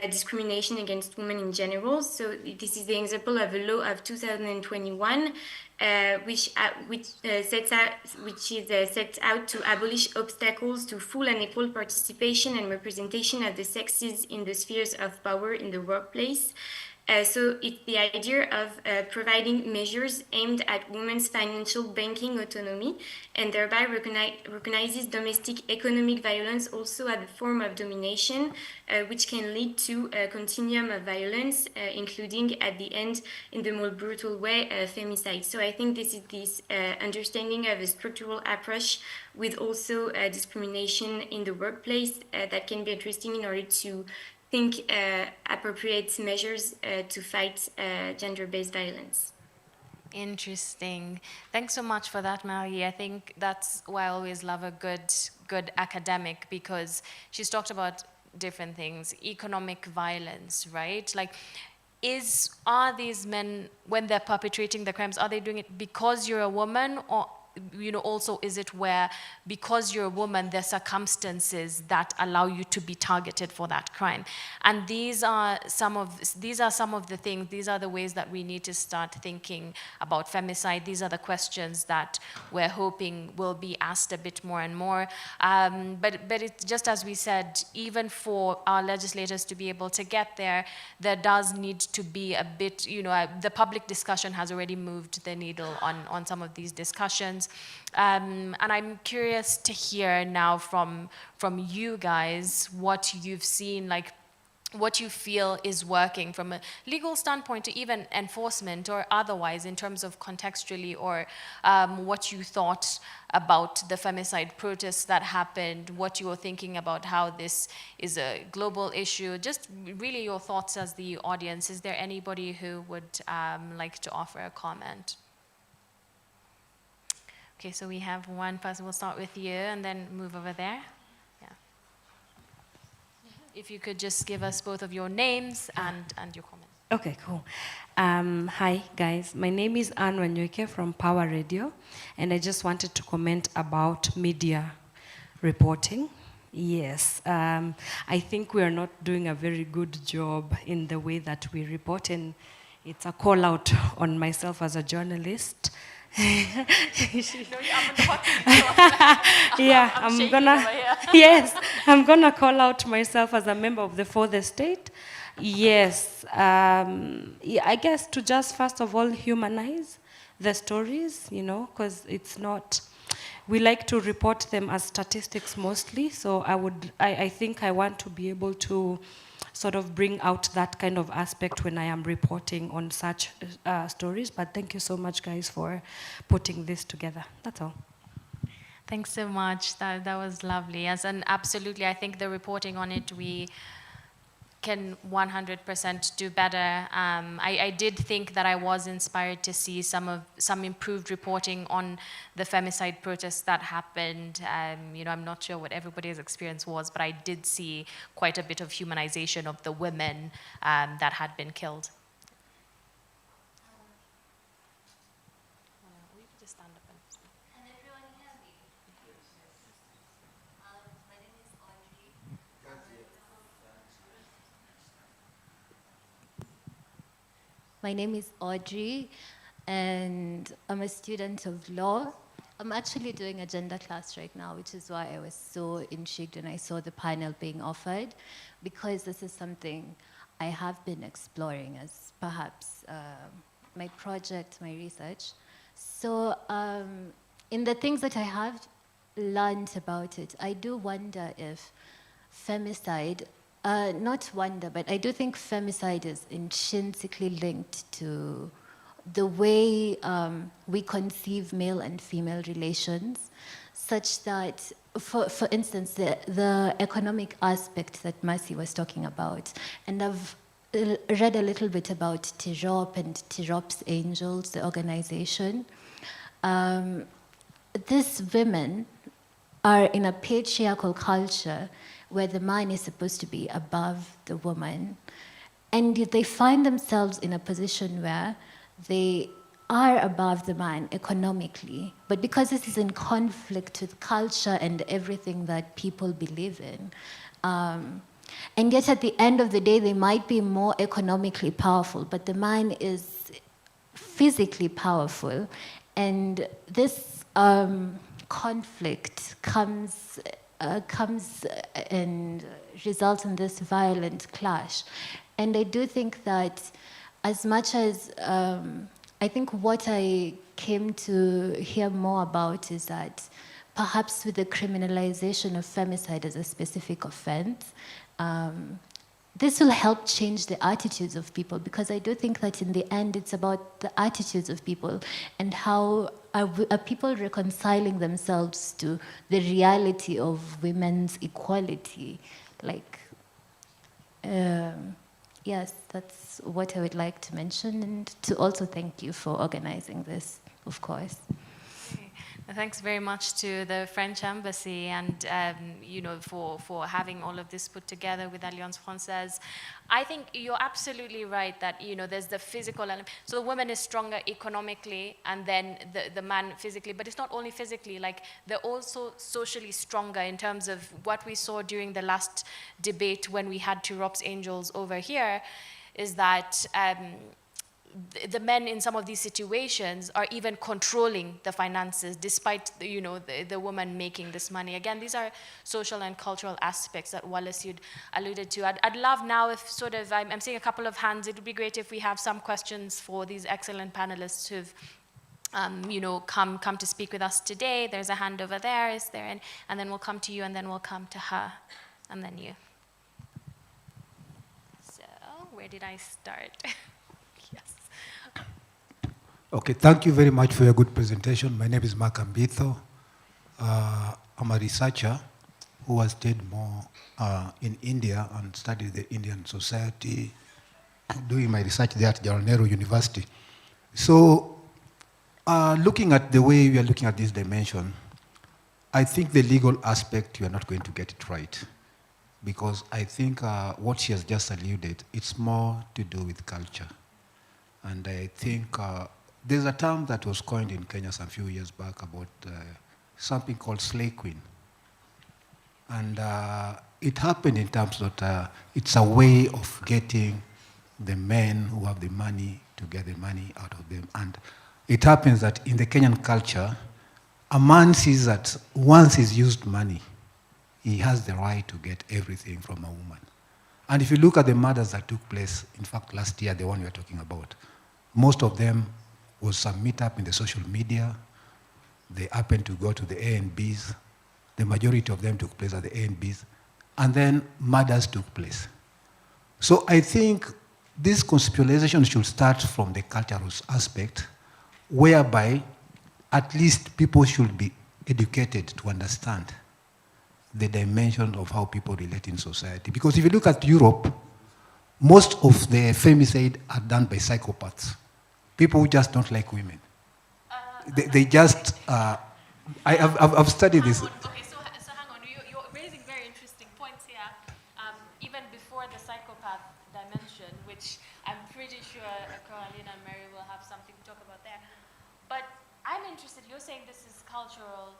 discrimination against women in general. So this is the example of a law of 2021, which sets out to abolish obstacles to full and equal participation and representation of the sexes in the spheres of power in the workplace. So it's the idea of providing measures aimed at women's financial banking autonomy, and thereby recognizes domestic economic violence also as a form of domination, which can lead to a continuum of violence, including at the end, in the more brutal way, femicide. So I think this is this understanding of a structural approach with also discrimination in the workplace that can be interesting in order to think appropriate measures to fight gender-based violence. Interesting. Thanks so much for that, Marie. I think that's why I always love a good academic, because she's talked about different things. Economic violence, right? Like, are these men, when they're perpetrating the crimes, are they doing it because you're a woman, or also is it where because you're a woman, there are circumstances that allow you to be targeted for that crime? And these are some of the things, these are the ways that we need to start thinking about femicide. These are the questions that we're hoping will be asked a bit more and more. But it's just as we said, even for our legislators to be able to get there, there does need to be a bit, the public discussion has already moved the needle on some of these discussions. And I'm curious to hear now from you guys what you've seen, like what you feel is working from a legal standpoint to even enforcement or otherwise in terms of contextually, or what you thought about the femicide protests that happened, what you were thinking about how this is a global issue, just really your thoughts as the audience. Is there anybody who would like to offer a comment? Okay, so we have one person. We'll start with you and then move over there. Yeah. If you could just give us both of your names and your comments. Okay, cool. Hi, guys. My name is Anne Wanyoike from Power Radio, and I just wanted to comment about media reporting. Yes, I think we are not doing a very good job in the way that we report, and it's a call out on myself as a journalist. Yeah, I'm gonna call out myself as a member of the fourth estate. Yes, I guess to just first of all humanize the stories, because it's not, we like to report them as statistics mostly. So I think I want to be able to sort of bring out that kind of aspect when I am reporting on such stories. But thank you so much, guys, for putting this together. That's all. Thanks so much. That was lovely. And absolutely, I think the reporting on it, we can 100% do better. I did think that I was inspired to see some improved reporting on the femicide protests that happened. I'm not sure what everybody's experience was, but I did see quite a bit of humanization of the women that had been killed. My name is Audrey, and I'm a student of law. I'm actually doing a gender class right now, which is why I was so intrigued when I saw the panel being offered, because this is something I have been exploring as perhaps my project, my research. So in the things that I have learned about it, I do wonder if femicide, not wonder, but I do think femicide is intrinsically linked to the way we conceive male and female relations, such that, for instance, the economic aspect that Mercy was talking about, and I've read a little bit about Tirop and Tirop's Angels, the organization. These women are in a patriarchal culture where the man is supposed to be above the woman. And they find themselves in a position where they are above the man economically. But because this is in conflict with culture and everything that people believe in, and yet at the end of the day, they might be more economically powerful, but the man is physically powerful. And this conflict comes and results in this violent clash. And I do think that as much as I think what I came to hear more about is that perhaps with the criminalization of femicide as a specific offense, this will help change the attitudes of people, because I do think that in the end it's about the attitudes of people and how are people reconciling themselves to the reality of women's equality. Like, yes, that's what I would like to mention, and to also thank you for organizing this, of course. Thanks very much to the French Embassy and for having all of this put together with Alliance Française. I think you're absolutely right that there's the physical element. So the woman is stronger economically, and then the man physically. But it's not only physically. Like, they're also socially stronger in terms of what we saw during the last debate when we had Tirop's Angels over here, is that. The men in some of these situations are even controlling the finances, despite the woman making this money. Again, these are social and cultural aspects that Wallace, you'd alluded to. I'd love now if I'm seeing a couple of hands. It would be great if we have some questions for these excellent panelists who've come to speak with us today. There's a hand over there, is there? And then we'll come to you, and then we'll come to her, and then you. So, where did I start? Yes. Okay, thank you very much for your good presentation. My name is Mark Ambitho. I'm a researcher who has stayed more in India and studied the Indian society, doing my research there at Jawaharlal Nehru University. So, looking at the way we are looking at this dimension, I think the legal aspect, you are not going to get it right. Because I think what she has just alluded, it's more to do with culture. And I think there's a term that was coined in Kenya some few years back about something called slay queen. And it happened in terms that it's a way of getting the men who have the money to get the money out of them. And it happens that in the Kenyan culture, a man sees that once he's used money, he has the right to get everything from a woman. And if you look at the murders that took place, in fact, last year, the one we are talking about, most of them was some meetup in the social media. They happened to go to the A&Bs. The majority of them took place at the A&Bs. And then murders took place. So I think this conceptualization should start from the cultural aspect, whereby at least people should be educated to understand the dimension of how people relate in society. Because if you look at Europe, most of the femicide are done by psychopaths. People who just don't like women. They just, I've studied this. Okay, so hang on, you're raising very interesting points here, even before the psychopath dimension, which I'm pretty sure Carolina and Mary will have something to talk about there. But I'm interested, you're saying this is cultural,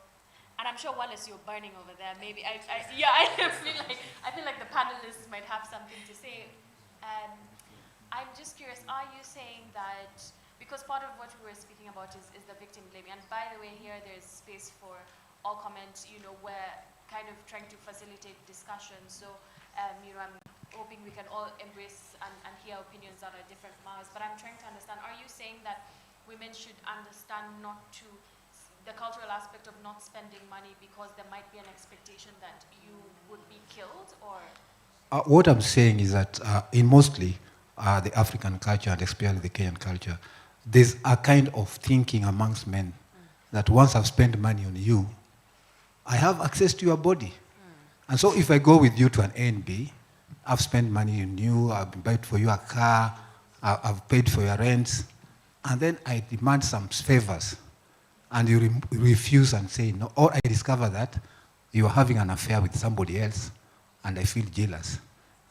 and I'm sure Wallace, you're burning over there. Maybe I feel like the panelists might have something to say. I'm just curious, are you saying that, because part of what we were speaking about is the victim blaming, and by the way, here there's space for all comments, we're kind of trying to facilitate discussion, so, I'm hoping we can all embrace and hear opinions that are different from ours, but I'm trying to understand, are you saying that women should understand the cultural aspect of not spending money because there might be an expectation that you would be killed, or? What I'm saying is that in mostly the African culture, and especially the Kenyan culture, there's a kind of thinking amongst men that once I've spent money on you, I have access to your body. And so if I go with you to an A and B, I've spent money on you, I've paid for you a car, I've paid for your rent, and then I demand some favors, and you refuse and say no, or I discover that you are having an affair with somebody else, and I feel jealous.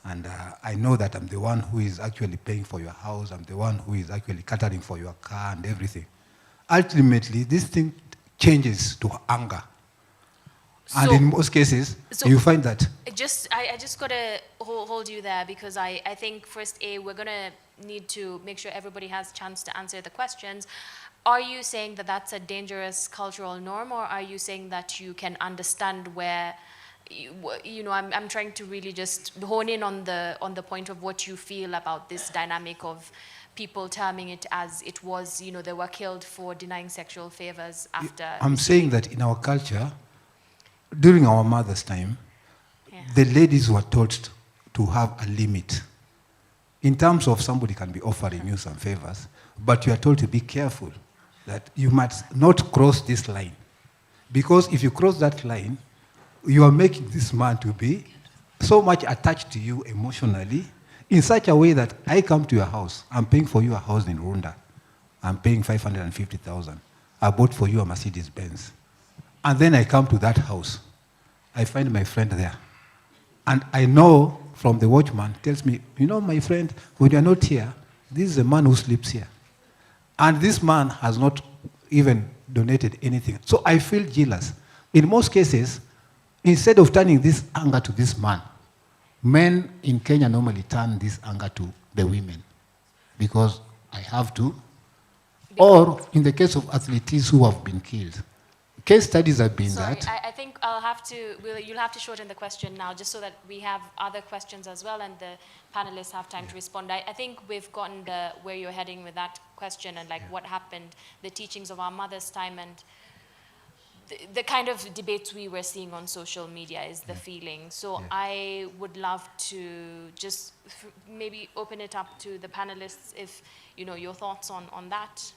And I know that I'm the one who is actually paying for your house, I'm the one who is actually catering for your car and everything. Ultimately, this thing changes to anger. And in most cases, you find that. I just got to hold you there, because I think first, we're going to need to make sure everybody has a chance to answer the questions. Are you saying that that's a dangerous cultural norm, or are you saying that you can understand where, I'm trying to really just hone in on the point of what you feel about this dynamic of people terming it as it was, they were killed for denying sexual favors after. I'm saying that in our culture, during our mother's time, the ladies were taught to have a limit. In terms of somebody can be offering you some favors, but you are told to be careful that you must not cross this line. Because if you cross that line, you are making this man to be so much attached to you emotionally in such a way that I come to your house, I'm paying for you a house in Rwanda, I'm paying 550,000. I bought for you a Mercedes Benz. And then I come to that house. I find my friend there. And I know from the watchman, tells me, my friend, when you're not here, this is a man who sleeps here. And this man has not even donated anything. So I feel jealous. In most cases, instead of turning this anger to this man, men in Kenya normally turn this anger to the women. Because I have to. Or in the case of athletes who have been killed. Case studies have been that. I think you'll have to shorten the question now, just so that we have other questions as well, and the panelists have time to respond. I think we've gotten where you're heading with that question, and what happened, the teachings of our mother's time, and the kind of debates we were seeing on social media is the feeling. So I would love to just maybe open it up to the panelists, if your thoughts on that.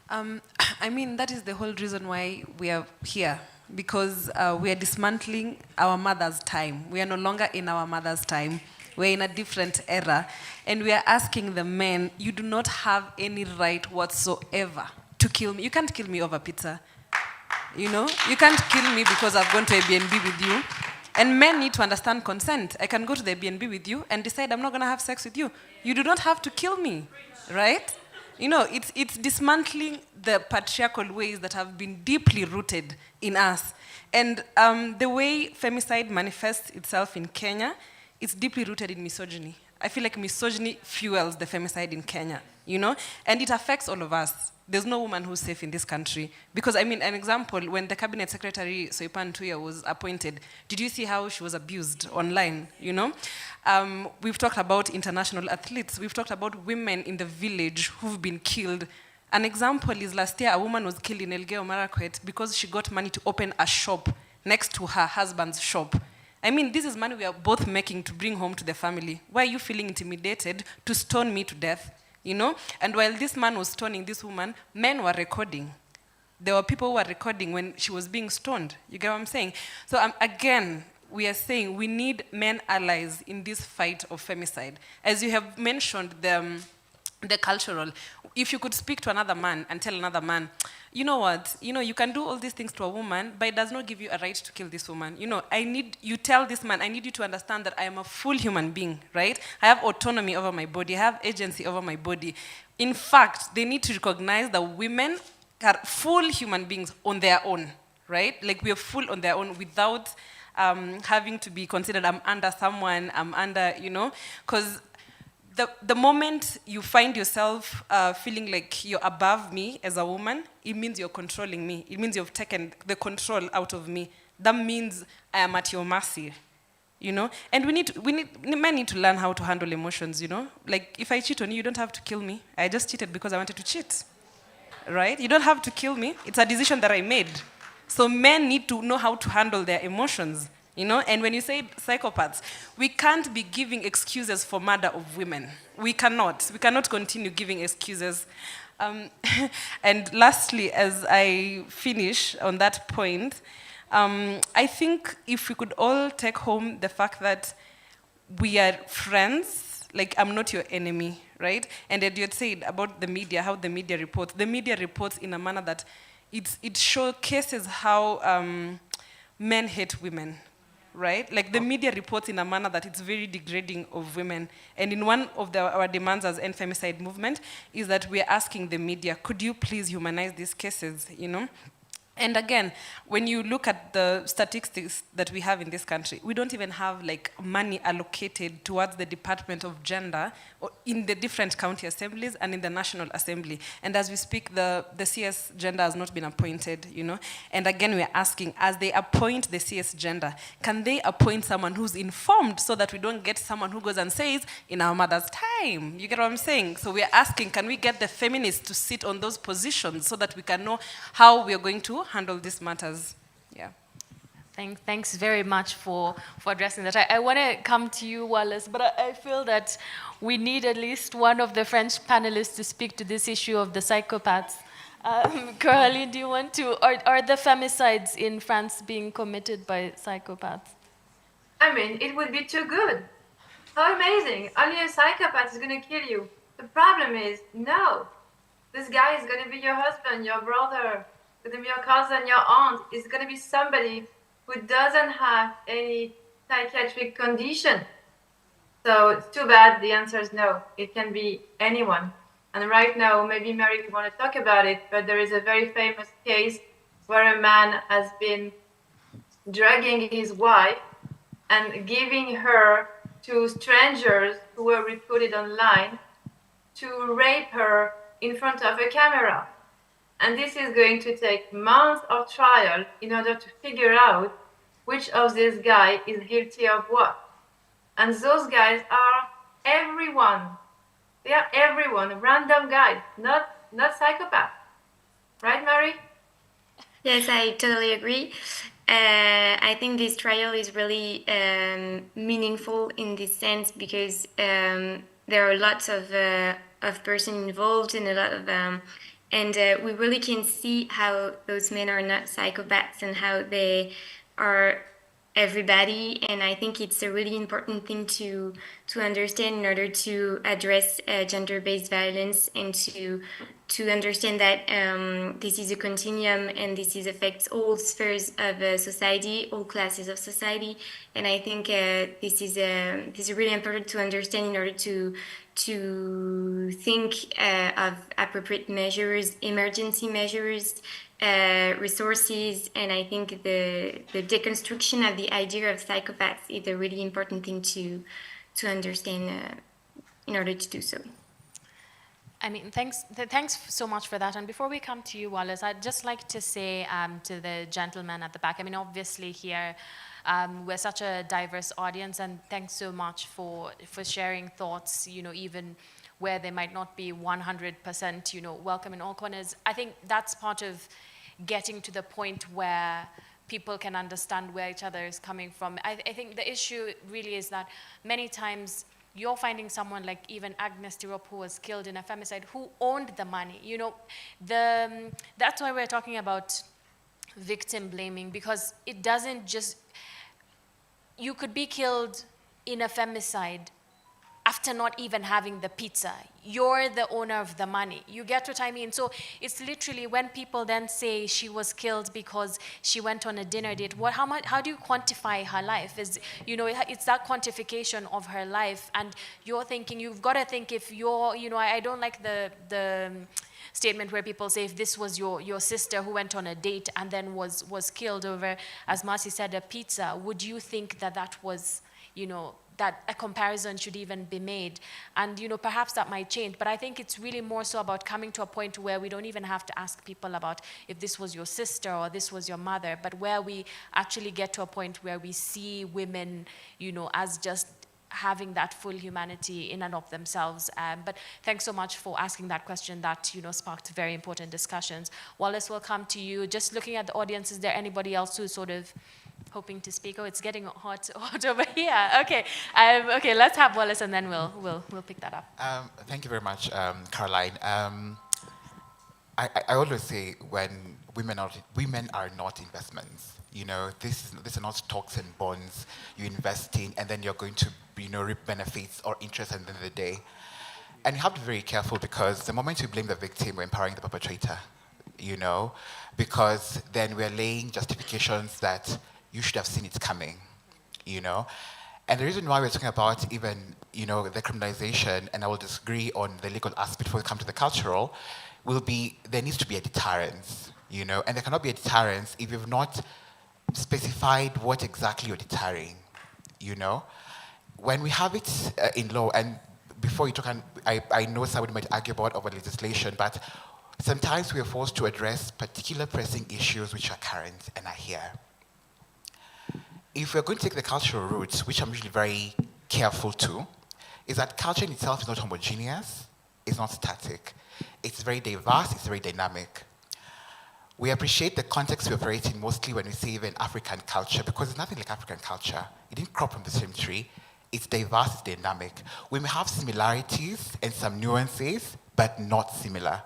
That is the whole reason why we are here, because we are dismantling our mother's time. We are no longer in our mother's time. We're in a different era. And we are asking the men, you do not have any right whatsoever to kill me. You can't kill me over pizza. You can't kill me because I've gone to a B&B with you. And men need to understand consent. I can go to the B&B with you and decide I'm not going to have sex with you. You do not have to kill me, right? It's dismantling the patriarchal ways that have been deeply rooted in us. And the way femicide manifests itself in Kenya, it's deeply rooted in misogyny. I feel like misogyny fuels the femicide in Kenya, and it affects all of us. There's no woman who's safe in this country. Because, an example, when the cabinet secretary, Soipan Tuya, was appointed, did you see how she was abused online, We've talked about international athletes. We've talked about women in the village who've been killed. An example is last year, a woman was killed in Elgeyo Marakwet because she got money to open a shop next to her husband's shop. This is money we are both making to bring home to the family. Why are you feeling intimidated to stone me to death? And while this man was stoning this woman, men were recording. There were people who were recording when she was being stoned. You get what I'm saying? So again, we are saying we need men allies in this fight of femicide. As you have mentioned, the cultural, if you could speak to another man and tell another man, you know what, you can do all these things to a woman, but it does not give you a right to kill this woman. You tell this man, I need you to understand that I am a full human being, right? I have autonomy over my body, I have agency over my body. In fact, they need to recognize that women are full human beings on their own, right? We are full on their own without having to be considered, I'm under someone, I'm under, because the moment you find yourself feeling like you're above me as a woman, it means you're controlling me. It means you've taken the control out of me. That means I am at your mercy, you know? And men need to learn how to handle emotions, you know? Like, if I cheat on you, you don't have to kill me. I just cheated because I wanted to cheat, right? You don't have to kill me. It's a decision that I made. So men need to know how to handle their emotions, you know? And when you say psychopaths, we can't be giving excuses for murder of women. We cannot. We cannot continue giving excuses. And lastly, as I finish on that point, I think if we could all take home the fact that we are friends, like I'm not your enemy, right? And as you had said about the media, how the media reports in a manner that it showcases how men hate women, right? Like the media reports in a manner that it's very degrading of women. And in one of our demands as End Femicide movement is that we're asking the media, could you please humanize these cases, you know? And again, when you look at the statistics that we have in this country, we don't even have like money allocated towards the Department of Gender or in the different county assemblies and in the National Assembly. And as we speak, the CS Gender has not been appointed, you know. And again, we're asking, as they appoint the CS Gender, can they appoint someone who's informed so that we don't get someone who goes and says, in our mother's time? You get what I'm saying? So we're asking, can we get the feminists to sit on those positions so that we can know how we're going to handle these matters. Yeah. Thanks very much for addressing that. I want to come to you, Wallace, but I feel that we need at least one of the French panelists to speak to this issue of the psychopaths. Coralie, do you want to, are the femicides in France being committed by psychopaths? I mean, it would be too good. How amazing. Only a psychopath is going to kill you. The problem is, no. This guy is going to be your husband, your brother, going to be your cousin, your aunt. Is going to be somebody who doesn't have any psychiatric condition. So it's too bad. The answer is no. It can be anyone. And right now, maybe Mary would want to talk about it, but there is a very famous case where a man has been drugging his wife and giving her to strangers who were recruited online to rape her in front of a camera. And this is going to take months of trial in order to figure out which of these guys is guilty of what. And those guys are everyone. They are everyone, random guys, not psychopaths. Right, Mary? Yes, I totally agree. I think this trial is really meaningful in this sense because there are lots of persons involved and a lot of and we really can see how those men are not psychopaths and how they are everybody. And I think it's a really important thing to understand in order to address gender-based violence and to understand that this is a continuum and this affects all spheres of society, all classes of society. And I think this is really important to understand in order to think of appropriate measures, emergency measures, resources, and I think the deconstruction of the idea of psychopaths is a really important thing to understand in order to do so. I mean, thanks so much for that. And before we come to you, Wallace, I'd just like to say to the gentleman at the back, I mean, obviously here, we're such a diverse audience, and thanks so much for sharing thoughts, you know, even where they might not be 100%, you know, welcome in all corners. I think that's part of getting to the point where people can understand where each other is coming from. I think the issue really is that many times you're finding someone like even Agnes Tirop, who was killed in a femicide, who owned the money. You know, that's why we're talking about victim blaming, because it doesn't just, you could be killed in a femicide after not even having the pizza. You're the owner of the money. You get what I mean? So it's literally when people then say she was killed because she went on a dinner date, how do you quantify her life? You know, it's that quantification of her life, and you're thinking, you've got to think if you're, you know, I don't like the statement where people say if this was your sister who went on a date and then was killed over, as Marcy said, a pizza, would you think that was, you know, that a comparison should even be made. And, perhaps that might change, but I think it's really more so about coming to a point where we don't even have to ask people about if this was your sister or this was your mother, but where we actually get to a point where we see women, as just having that full humanity in and of themselves. But thanks so much for asking that question. That sparked very important discussions. Wallace, we'll come to you. Just looking at the audience, is there anybody else who's sort of hoping to speak? Oh, it's getting hot over here. Okay, okay. Let's have Wallace, and then we'll pick that up. Thank you very much, Caroline. I always say when women are not investments. This are not stocks and bonds you invest in, and then you're going to reap benefits or interest at the end of the day. And you have to be very careful, because the moment you blame the victim, we're empowering the perpetrator. Because then we're laying justifications that you should have seen it coming. And the reason why we're talking about even the criminalization, and I will disagree on the legal aspect before we come to the cultural, will be there needs to be a deterrence. And there cannot be a deterrence if you've not specified what exactly you're deterring. When we have it in law, and before you talk, I know somebody might argue about over legislation, but sometimes we are forced to address particular pressing issues which are current and are here. If we're going to take the cultural roots, which I'm usually very careful to, is that culture in itself is not homogeneous, it's not static. It's very diverse, it's very dynamic. We appreciate the context we operate in mostly when we say even African culture, because it's nothing like African culture. It didn't crop from the same tree. It's diverse, it's dynamic. We may have similarities and some nuances, but not similar.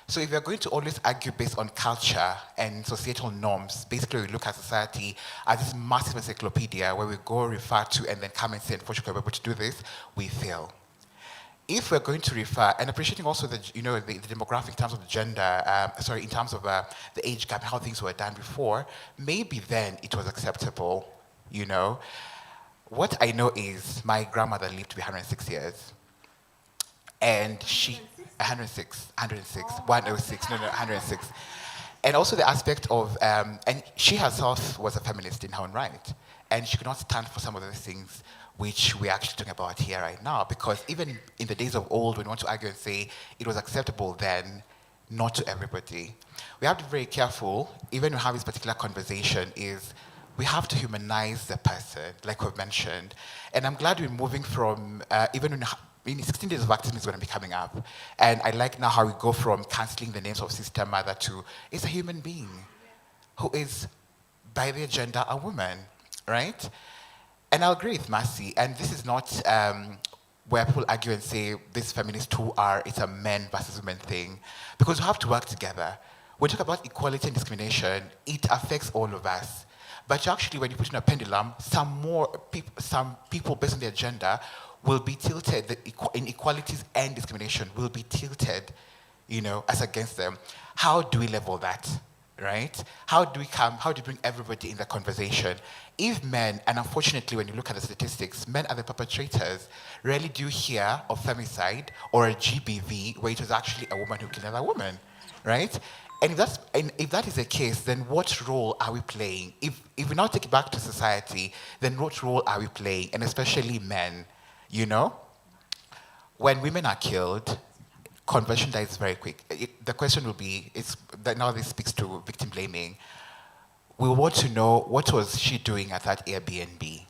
So if we're going to always argue based on culture and societal norms, basically we look at society as this massive encyclopedia where we go refer to and then come and say, unfortunately, we're able to do this, we fail. If we're going to refer, and appreciating also the demographic in terms of the gender, in terms of the age gap, how things were done before, maybe then it was acceptable, What I know is my grandmother lived to be 106 years. And she, 106, 106. And also the aspect of, and she herself was a feminist in her own right. And she could not stand for some of the things which we're actually talking about here right now, because even in the days of old, when we want to argue and say it was acceptable then, not to everybody. We have to be very careful, even when we have this particular conversation, is we have to humanize the person, like we've mentioned. And I'm glad we're moving from, even when 16 days of activism is going to be coming up. And I like now how we go from canceling the names of sister, mother to, it's a human being who is, by their gender, a woman, right? And I'll agree with Mercy, and this is not where people argue and say this feminist who are, it's a men versus women thing, because we have to work together. When we talk about equality and discrimination, it affects all of us. But actually, when you put in a pendulum, some people based on their gender will be tilted, the inequalities and discrimination will be tilted, as against them. How do we level that? Right? How do we bring everybody in the conversation? If men, and unfortunately when you look at the statistics, men are the perpetrators, rarely do you hear of femicide or a GBV where it was actually a woman who killed another woman, right? And if that is the case, then what role are we playing? If we now take it back to society, then what role are we playing? And especially men, When women are killed, conversion dies very quick. The question will be, now this speaks to victim blaming. We want to know, what was she doing at that Airbnb?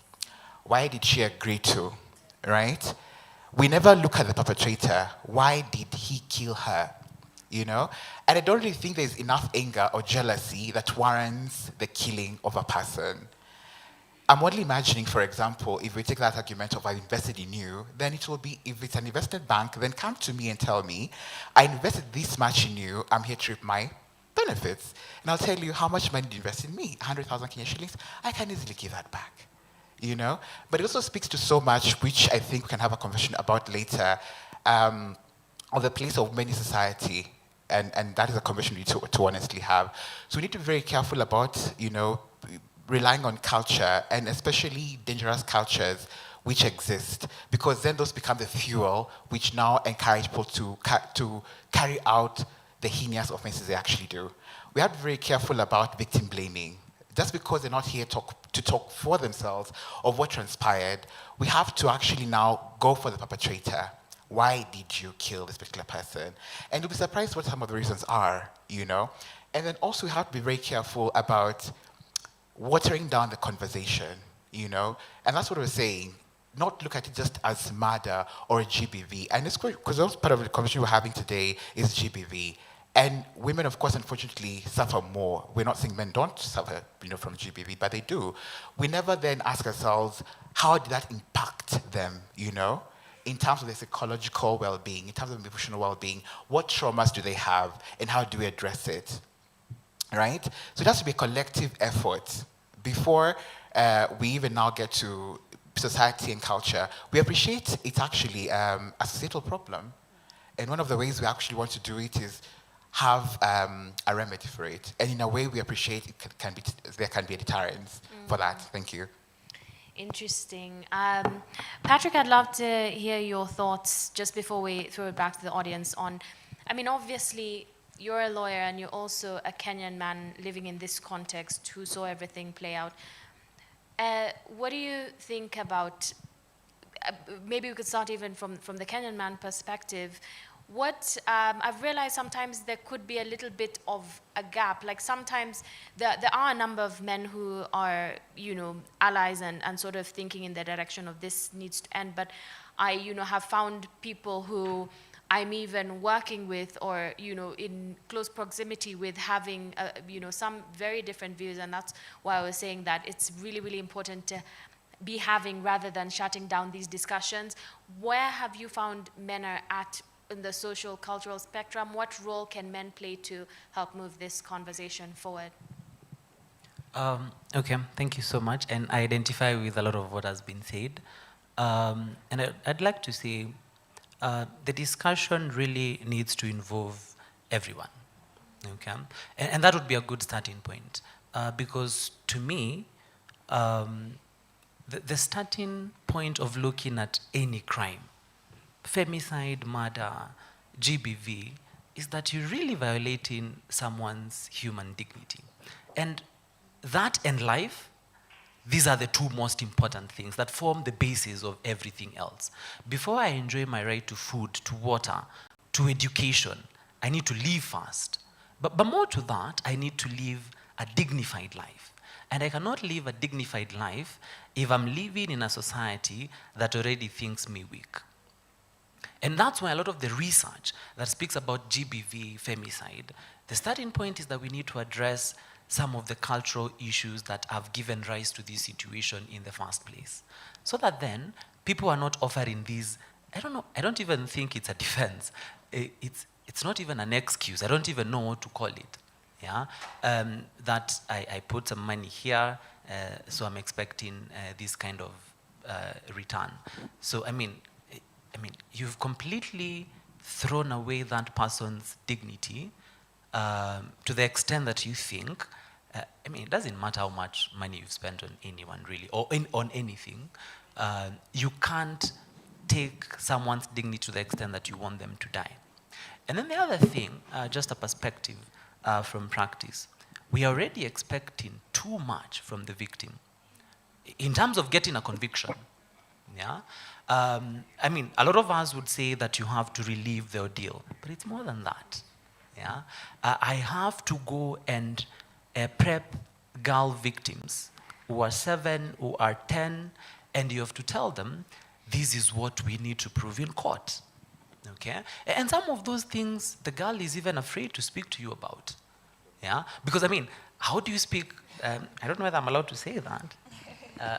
Why did she agree to, right? We never look at the perpetrator. Why did he kill her? And I don't really think there's enough anger or jealousy that warrants the killing of a person. I'm only imagining, for example, if we take that argument of I invested in you, then it will be, if it's an invested bank, then come to me and tell me, I invested this much in you, I'm here to reap my benefits. And I'll tell you how much money did you invest in me, 100,000 Kenyan shillings, I can easily give that back. But it also speaks to so much, which I think we can have a conversation about later, of the place of women in society. And that is a conversation we need to honestly have. So we need to be very careful about, relying on culture, and especially dangerous cultures which exist, because then those become the fuel which now encourage people to carry out the heinous offenses they actually do. We have to be very careful about victim blaming. Just because they're not here to talk for themselves of what transpired, we have to actually now go for the perpetrator. Why did you kill this particular person? And you'll be surprised what some of the reasons are, you know? And then also we have to be very careful about watering down the conversation, you know? And that's what we're saying. Not look at it just as murder or GBV. And it's because also part of the conversation we're having today is GBV. And women, of course, unfortunately, suffer more. We're not saying men don't suffer, you know, from GBV, but they do. We never then ask ourselves, how did that impact them, you know? In terms of their psychological well-being, in terms of emotional well-being, what traumas do they have, and how do we address it, right? So it has to be a collective effort. Before we even now get to society and culture, we appreciate it actually a societal problem. And one of the ways we actually want to do it is have a remedy for it. And in a way, we appreciate it there can be a deterrence for that. Thank you. Interesting. Patrick, I'd love to hear your thoughts just before we throw it back to the audience on, I mean, obviously, you're a lawyer and you're also a Kenyan man living in this context who saw everything play out. What do you think about, maybe we could start even from the Kenyan man perspective. What, I've realized sometimes there could be a little bit of a gap. Like sometimes there are a number of men who are, you know, allies and sort of thinking in the direction of this needs to end. But I, you know, have found people who I'm even working with or, you know, in close proximity with having, you know, some very different views. And that's why I was saying that it's really, really important to be having rather than shutting down these discussions. Where have you found men are at in the social cultural spectrum? What role can men play to help move this conversation forward? Okay, thank you so much. And I identify with a lot of what has been said. And I'd like to say the discussion really needs to involve everyone. Okay? And that would be a good starting point. Because to me, the starting point of looking at any crime, femicide, murder, GBV, is that you're really violating someone's human dignity. And that and life, these are the two most important things that form the basis of everything else. Before I enjoy my right to food, to water, to education, I need to live first. But more to that, I need to live a dignified life. And I cannot live a dignified life if I'm living in a society that already thinks me weak. And that's why a lot of the research that speaks about GBV femicide, the starting point is that we need to address some of the cultural issues that have given rise to this situation in the first place. So that then, people are not offering these, I don't even think it's a defense. It's not even an excuse. I don't even know what to call it. Yeah, that I put some money here, so I'm expecting this kind of return. So, I mean, you've completely thrown away that person's dignity to the extent that you think, it doesn't matter how much money you've spent on anyone really, or on anything, you can't take someone's dignity to the extent that you want them to die. And then the other thing, just a perspective from practice, we are already expecting too much from the victim in terms of getting a conviction. Yeah, a lot of us would say that you have to relieve the ordeal, but it's more than that. Yeah, I have to go and prep girl victims who are 7, who are 10, and you have to tell them, this is what we need to prove in court. Okay, and some of those things the girl is even afraid to speak to you about. Yeah, because how do you speak? I don't know whether I'm allowed to say that.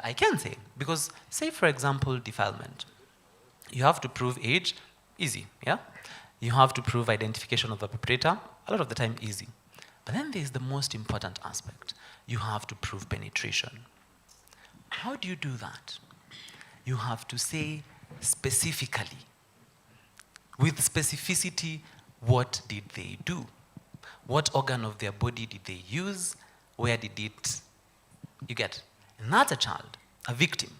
I can say, because say for example defilement, you have to prove age, easy, yeah? You have to prove identification of the perpetrator, a lot of the time easy. But then there's the most important aspect. You have to prove penetration. How do you do that? You have to say specifically, with specificity, what did they do? What organ of their body did they use? Where did it, you get? And that's a child, a victim,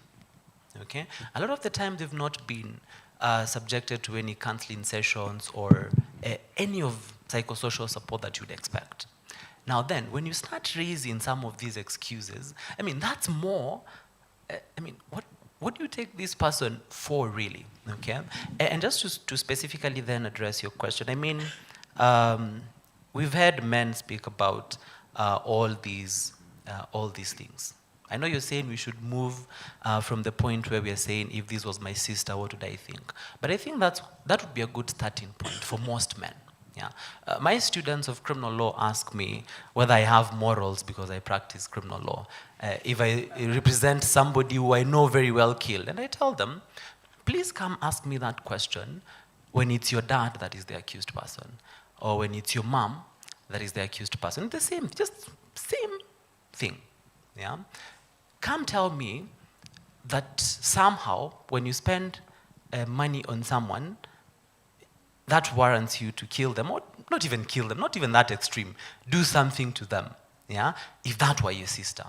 okay? A lot of the time they've not been subjected to any counseling sessions or any of psychosocial support that you'd expect. Now then, when you start raising some of these excuses, I mean, that's more, I mean, what do you take this person for, really? Okay, and just to specifically then address your question, I mean, we've heard men speak about all these things. I know you're saying we should move from the point where we are saying, if this was my sister, what would I think? But I think that would be a good starting point for most men. Yeah, my students of criminal law ask me whether I have morals because I practice criminal law. If I represent somebody who I know very well killed, and I tell them, please come ask me that question when it's your dad that is the accused person, or when it's your mom that is the accused person. The same, just same thing. Yeah, come tell me that somehow when you spend money on someone, that warrants you to kill them, or not even kill them, not even that extreme. Do something to them, yeah? If that were your sister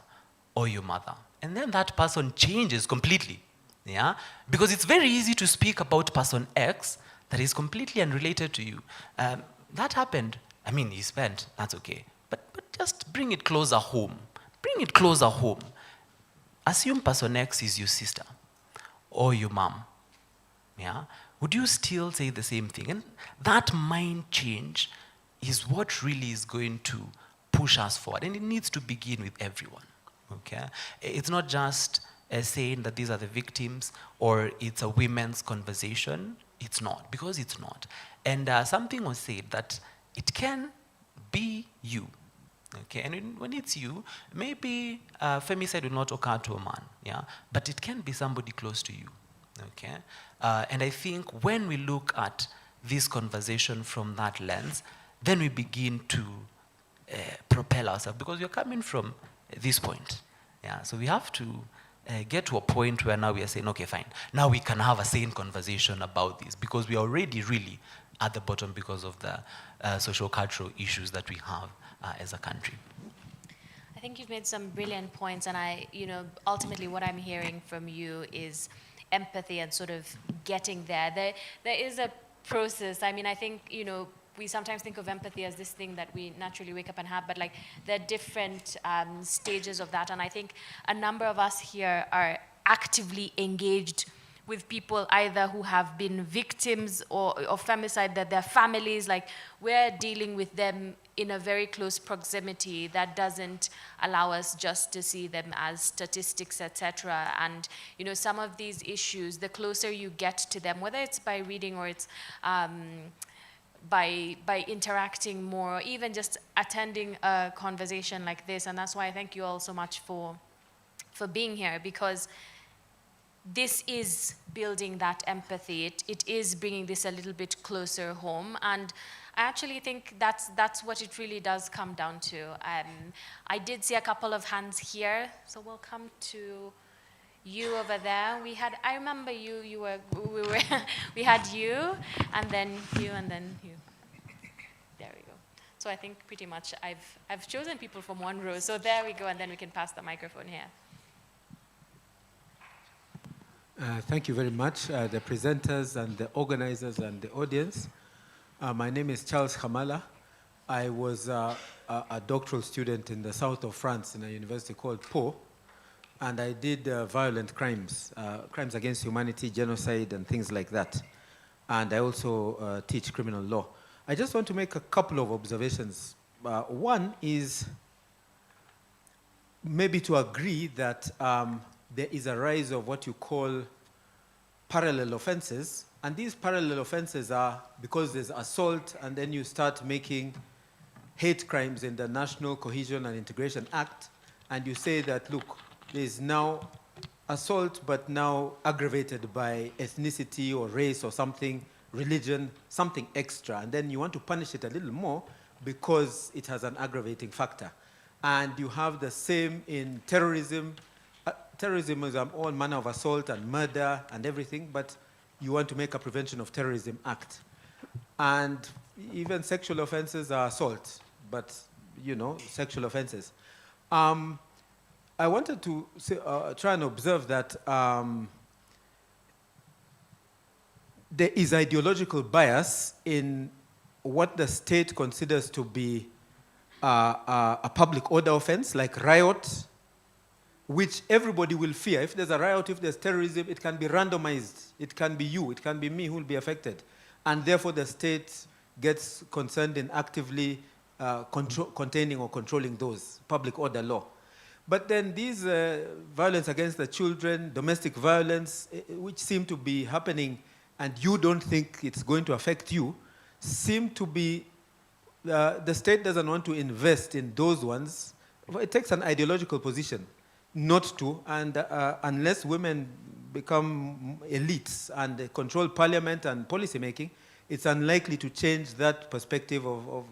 or your mother. And then that person changes completely, yeah? Because it's very easy to speak about person X that is completely unrelated to you. That happened. I mean, he spent, that's okay. But just bring it closer home. Bring it closer home. Assume person X is your sister or your mom, yeah? Would you still say the same thing? And that mind change is what really is going to push us forward. And it needs to begin with everyone, okay? It's not just saying that these are the victims or it's a women's conversation. It's not, because it's not. And something was said that it can be you, okay? And when it's you, maybe femicide will not occur to a man, yeah? But it can be somebody close to you. Okay, and I think when we look at this conversation from that lens, then we begin to propel ourselves, because we're coming from this point. Yeah, so we have to get to a point where now we are saying, okay, fine, now we can have a sane conversation about this, because we are already really at the bottom because of the social cultural issues that we have as a country. I think you've made some brilliant points, and ultimately what I'm hearing from you is empathy and sort of getting there. There is a process. I mean, I think, we sometimes think of empathy as this thing that we naturally wake up and have, but like there are different stages of that. And I think a number of us here are actively engaged with people either who have been victims of femicide, that their families, like we're dealing with them in a very close proximity that doesn't allow us just to see them as statistics, etc. And some of these issues, the closer you get to them, whether it's by reading or it's by interacting more, or even just attending a conversation like this. And that's why I thank you all so much for being here, because this is building that empathy. It is bringing this a little bit closer home. And I actually think that's what it really does come down to. I did see a couple of hands here, so we'll come to you over there. I remember we had you, and then you, and then you. There we go. So I think pretty much I've chosen people from one row. So there we go, and then we can pass the microphone here. Thank you very much, the presenters and the organizers and the audience. My name is Charles Hamala. I was a doctoral student in the south of France in a university called Pau, and I did violent crimes, crimes against humanity, genocide, and things like that. And I also teach criminal law. I just want to make a couple of observations. One is maybe to agree that there is a rise of what you call parallel offenses. And these parallel offenses are because there's assault, and then you start making hate crimes in the National Cohesion and Integration Act, and you say that, look, there's now assault, but now aggravated by ethnicity or race or something, religion, something extra. And then you want to punish it a little more because it has an aggravating factor. And you have the same in terrorism. Terrorism is all manner of assault and murder and everything, but you want to make a Prevention of Terrorism Act. And even sexual offenses are assault, but, sexual offenses. I wanted to say, try and observe that there is ideological bias in what the state considers to be a public order offense like riot, which everybody will fear. If there's a riot, if there's terrorism, it can be randomized. It can be you, it can be me who will be affected. And therefore the state gets concerned in actively containing or controlling those, public order law. But then these violence against the children, domestic violence, which seem to be happening and you don't think it's going to affect you, seem to be, the state doesn't want to invest in those ones. It takes an ideological position not to, and unless women become elites and control parliament and policy making, it's unlikely to change that perspective of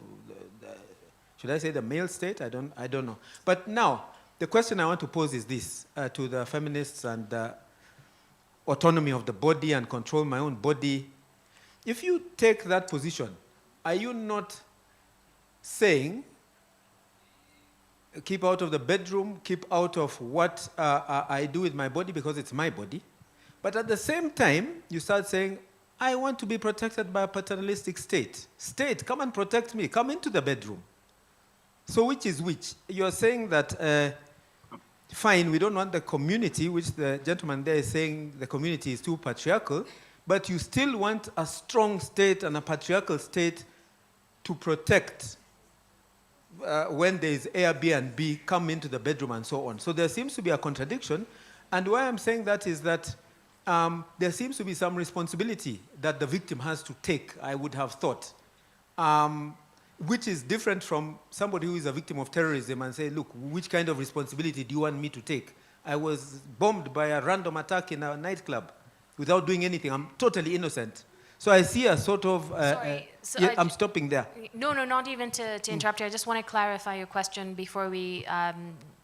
should I say the male state? I don't know. But now, the question I want to pose is this to the feminists and autonomy of the body and control my own body. If you take that position, are you not saying keep out of the bedroom, keep out of what I do with my body because it's my body? But at the same time, you start saying, I want to be protected by a paternalistic state. State, come and protect me. Come into the bedroom. So which is which? You're saying that, fine, we don't want the community, which the gentleman there is saying the community is too patriarchal, but you still want a strong state and a patriarchal state to protect when there is Airbnb, come into the bedroom and so on. So there seems to be a contradiction. And why I'm saying that is that there seems to be some responsibility that the victim has to take, I would have thought, which is different from somebody who is a victim of terrorism and say, look, which kind of responsibility do you want me to take? I was bombed by a random attack in a nightclub without doing anything. I'm totally innocent. So I see a sort of, I'm stopping there. No, not even to interrupt you. I just want to clarify your question before we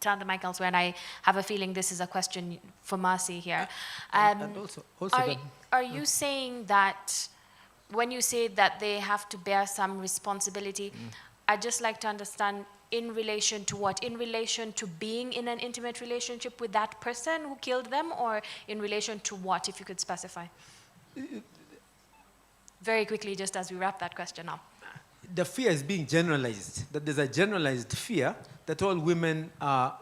turn the mic elsewhere. And I have a feeling this is a question for Mercy here. And also are you saying that when you say that they have to bear some responsibility, I'd just like to understand in relation to what? In relation to being in an intimate relationship with that person who killed them, or in relation to what, if you could specify? Very quickly, just as we wrap that question up. The fear is being generalized, that there's a generalized fear that all women are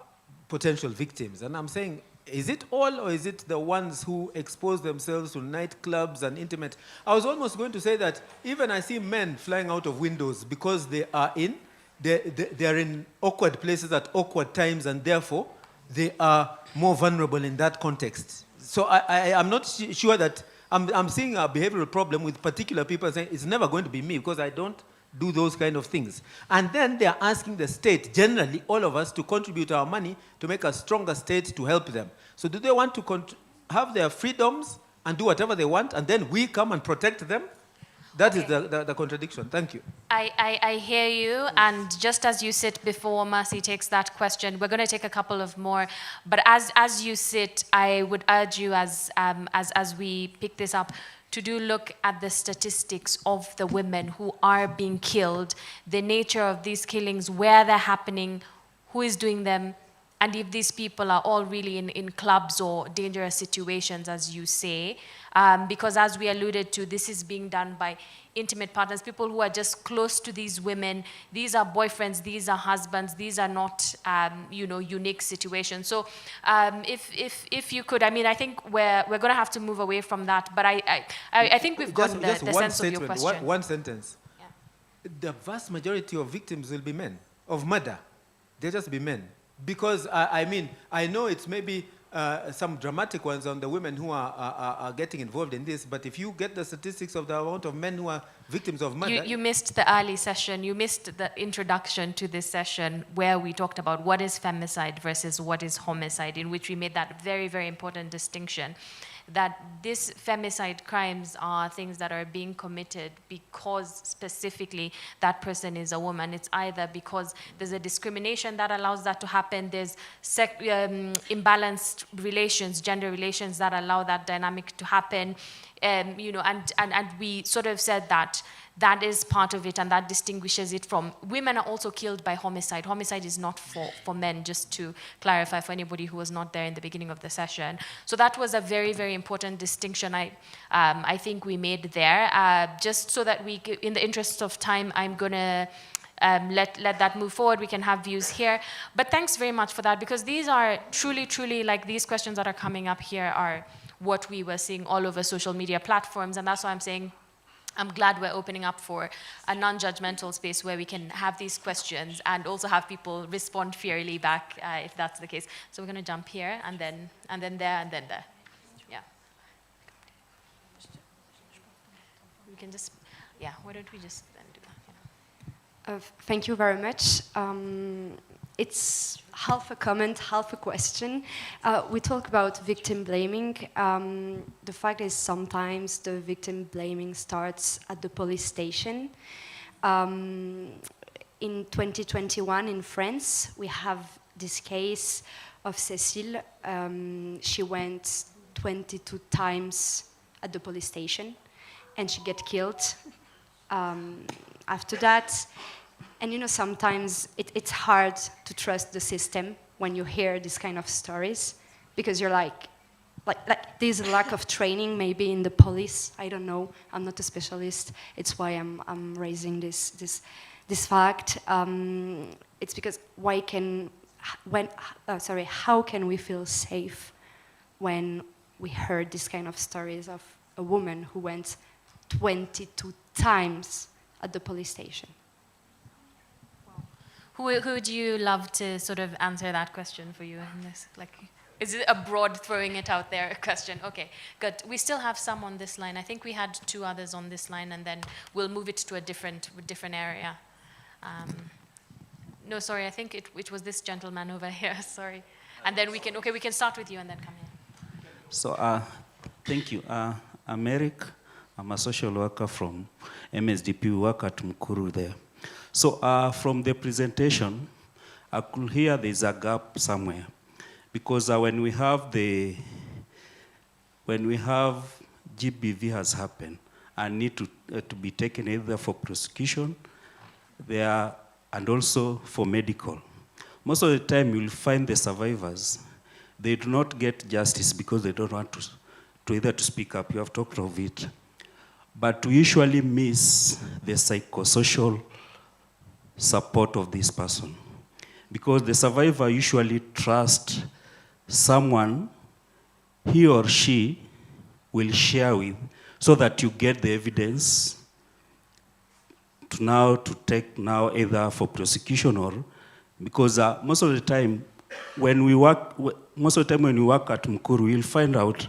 potential victims. And I'm saying, is it all, or is it the ones who expose themselves to nightclubs and intimate? I was almost going to say that even I see men flying out of windows because they are in awkward places at awkward times, and therefore they are more vulnerable in that context. So I'm not sure that I'm seeing a behavioral problem with particular people saying it's never going to be me because I don't do those kind of things. And then they are asking the state, generally all of us, to contribute our money to make a stronger state to help them. So do they want to have their freedoms and do whatever they want, and then we come and protect them? That is the contradiction. Thank you. I hear you, and just as you sit before Mercy takes that question, we're going to take a couple of more. But as you sit, I would urge you, as we pick this up, to do look at the statistics of the women who are being killed, the nature of these killings, where they're happening, who is doing them, and if these people are all really in clubs or dangerous situations, as you say. Because as we alluded to, this is being done by intimate partners, people who are just close to these women. These are boyfriends, these are husbands, these are not, unique situations. So if you could, I think we're going to have to move away from that, but I think we've gotten the sense of your question. One sentence. Yeah. The vast majority of victims will be men, of murder. They'll just be men. Because, I know it's maybe some dramatic ones on the women who are getting involved in this, but if you get the statistics of the amount of men who are victims of murder... You missed the early session, you missed the introduction to this session where we talked about what is femicide versus what is homicide, in which we made that very, very important distinction, that these femicide crimes are things that are being committed because specifically that person is a woman. It's either because there's a discrimination that allows that to happen, there's imbalanced relations, gender relations that allow that dynamic to happen, and we sort of said that that is part of it, and that distinguishes it from women are also killed by homicide. Homicide is not for men, just to clarify for anybody who was not there in the beginning of the session. So that was a very, very important distinction I think we made there. Just so that in the interest of time, I'm going to let that move forward. We can have views here. But thanks very much for that, because these are truly, like these questions that are coming up here are what we were seeing all over social media platforms. And that's why I'm saying I'm glad we're opening up for a non-judgmental space where we can have these questions and also have people respond fairly back if that's the case. So we're going to jump here and then there and then there. Yeah. We can just, yeah, why don't we just then do that? Yeah. Thank you very much. It's half a comment, half a question. We talk about victim blaming. The fact is sometimes the victim blaming starts at the police station. In 2021 in France, we have this case of Cécile. She went 22 times at the police station and she get killed after that. And you know, sometimes it's hard to trust the system when you hear this kind of stories, because you're like there's a lack of training maybe in the police. I don't know. I'm not a specialist. It's why I'm raising this fact. It's because how can we feel safe when we heard this kind of stories of a woman who went 22 times at the police station? Who would you love to sort of answer that question for you in this? Like, is it a broad throwing it out there question? Okay, good. We still have some on this line. I think we had 2 others on this line, and then we'll move it to a different area. No, sorry, I think it was this gentleman over here. Sorry, and then we can start with you and then come in. So, thank you. I'm Eric. I'm a social worker from MSDP. We work at Mkuru there. So from the presentation, I could hear there's a gap somewhere, because when we have GBV has happened and need to be taken either for prosecution, and also for medical. Most of the time, you'll find the survivors, they do not get justice because they don't want to either to speak up. You have talked of it, but we usually miss the psychosocial support of this person, because the survivor usually trusts someone he or she will share with, so that you get the evidence to take either for prosecution or, because most of the time when we work at Mkuru, you'll find out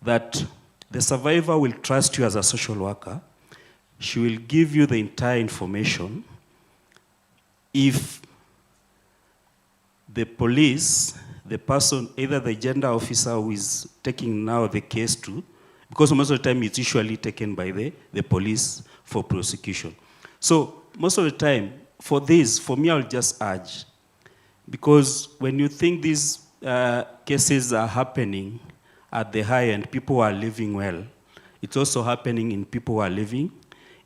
that the survivor will trust you as a social worker. She will give you the entire information. If the police, the person, either the gender officer who is taking now the case to, because most of the time it's usually taken by the police for prosecution. So most of the time, for me, I'll just urge, because when you think these cases are happening at the high end, people are living well, it's also happening in people who are living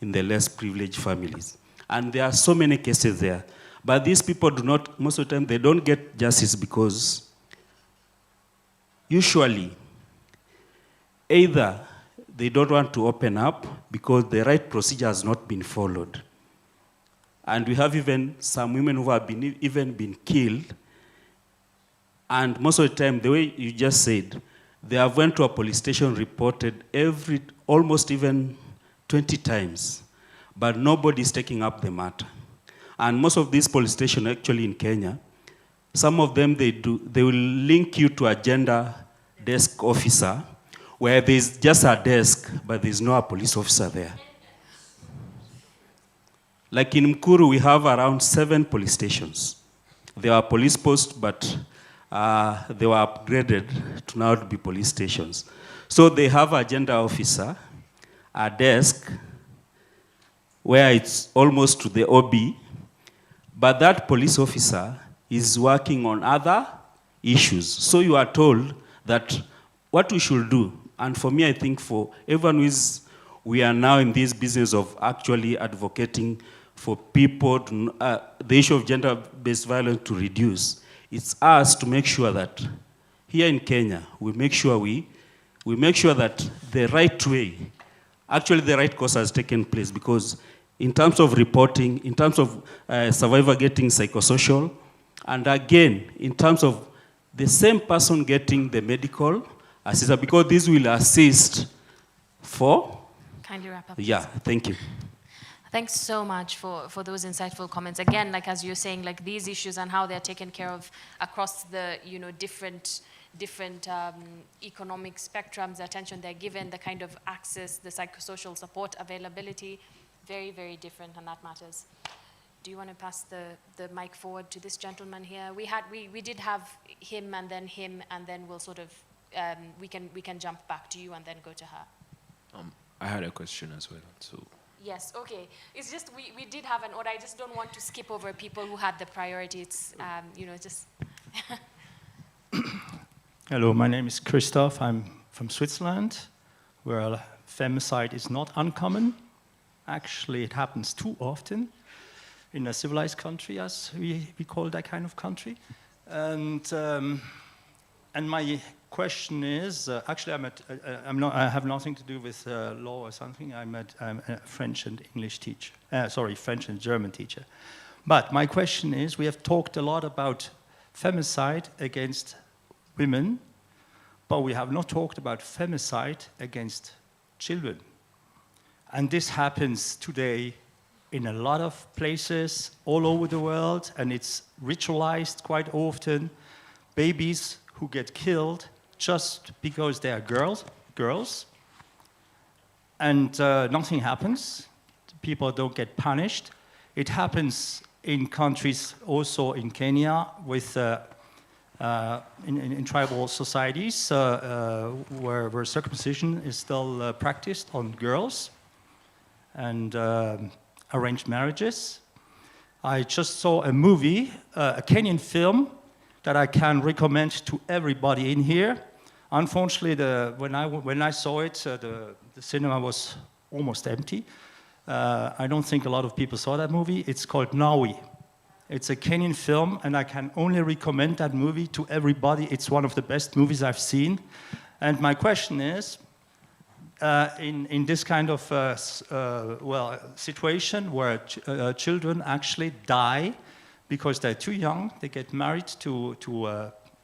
in the less privileged families. And there are so many cases there. But these people do not, most of the time, they don't get justice because usually either they don't want to open up because the right procedure has not been followed. And we have even some women who have been killed. And most of the time, the way you just said, they have went to a police station, reported almost even 20 times, but nobody is taking up the matter. And most of these police stations actually in Kenya, some of them they will link you to a gender desk officer where there's just a desk, but there's no a police officer there. Like in Mkuru, we have around 7 police stations. There are police posts, but they were upgraded to now be police stations. So they have a gender officer, a desk, where it's almost to the OB, but that police officer is working on other issues. So you are told that what we should do, and for me, I think for everyone we are now in this business of actually advocating for people, the issue of gender-based violence to reduce. It's us to make sure that here in Kenya, we make sure that the right way, actually the right course has taken place, because in terms of reporting, in terms of survivor getting psychosocial, and again, in terms of the same person getting the medical assistance, because this will assist for... Kindly wrap up. Yeah, thank you. Thanks so much for those insightful comments. Again, like as you're saying, like these issues and how they're taken care of across the, different economic spectrums, the attention they're given, the kind of access, the psychosocial support availability, very, very different, and that matters. Do you want to pass the mic forward to this gentleman here? We did have him, and then we'll sort of, we can jump back to you and then go to her. I had a question as well, so. Yes, okay. It's just we did have an order. I just don't want to skip over people who had the priority. It's, just... Hello, my name is Christoph. I'm from Switzerland, where femicide is not uncommon. Actually, it happens too often in a civilized country, as we call that kind of country. And my question is, actually, I have nothing to do with law or something. I'm a French and English teacher. French and German teacher. But my question is, we have talked a lot about femicide against women, but we have not talked about femicide against children. And this happens today in a lot of places all over the world, and it's ritualized quite often. Babies who get killed just because they are girls, and nothing happens. People don't get punished. It happens in countries, also in Kenya, with in tribal societies where circumcision is still practiced on girls, and arranged marriages. I just saw a movie, a Kenyan film, that I can recommend to everybody in here. Unfortunately, when I saw it, the cinema was almost empty. I don't think a lot of people saw that movie. It's called Nawi. It's a Kenyan film, and I can only recommend that movie to everybody. It's one of the best movies I've seen. And my question is, in this kind of situation where children actually die because they're too young, they get married to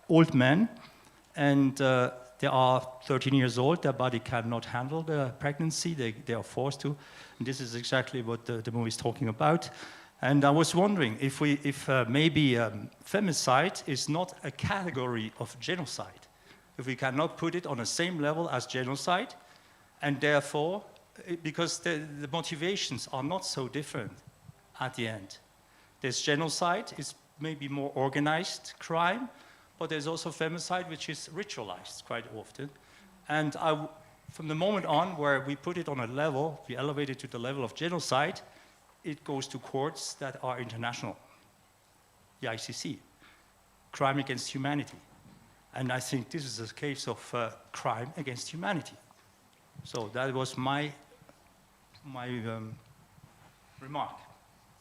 old men, and they are 13 years old, their body cannot handle the pregnancy, they are forced to. And this is exactly what the movie is talking about. And I was wondering if maybe femicide is not a category of genocide, if we cannot put it on the same level as genocide, and therefore, because the motivations are not so different at the end. There's genocide, is maybe more organized crime, but there's also femicide, which is ritualized quite often. And from the moment on where we put it on a level, we elevate it to the level of genocide, it goes to courts that are international, the ICC, crime against humanity. And I think this is a case of crime against humanity. So that was my remark.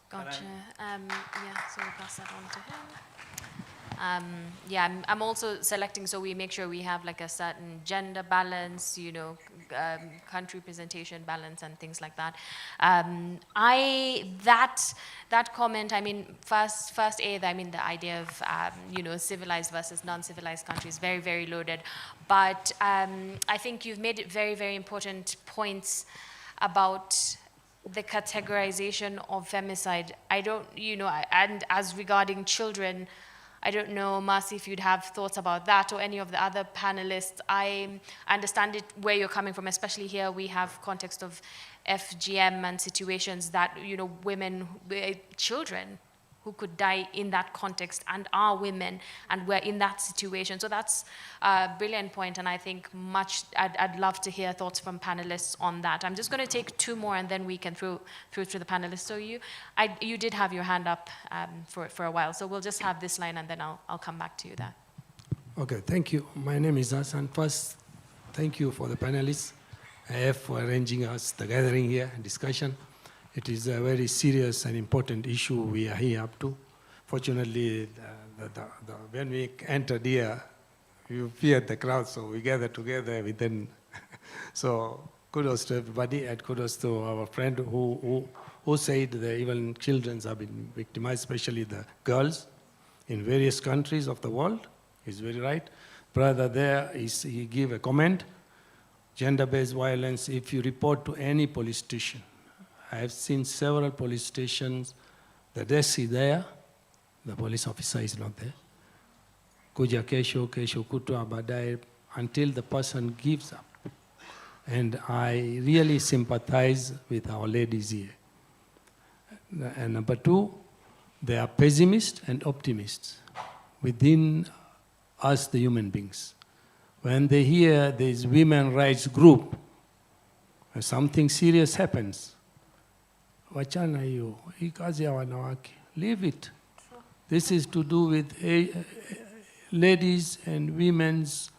Gotcha. So we'll pass that on to him. I'm also selecting so we make sure we have like a certain gender balance, country presentation balance and things like that. That comment, first the idea of civilized versus non-civilized countries, very, very loaded. But I think you've made very, very important points about the categorization of femicide. I don't, and as regarding children, I don't know, Marcy, if you'd have thoughts about that or any of the other panelists. I understand it where you're coming from, especially here we have context of FGM and situations that, women, children who could die in that context and are women and we're in that situation. So that's a brilliant point, and I think I'd love to hear thoughts from panelists on that. I'm just gonna take two more and then we can through to the panelists. So you did have your hand up for a while, so we'll just have this line and then I'll come back to you there. Okay, thank you. My name is Hassan. First, thank you for the panelists for arranging us the gathering here and discussion. It is a very serious and important issue we are here up to. Fortunately, when we entered here, we feared the crowd, so we gathered together within. So kudos to everybody, and kudos to our friend who who said that even children have been victimized, especially the girls, in various countries of the world. He's very right. Brother there, he gave a comment. Gender-based violence, if you report to any police station, I have seen several police stations, the desk is there, the police officer is not there. Kuja kesho, kesho kutwa baadaye, until the person gives up. And I really sympathize with our ladies here. And number two, they are pessimists and optimists within us, the human beings. When they hear this women rights group, something serious happens. Wachana hiyo, hii kazi ya wanawake, leave it. This is to do with ladies and women's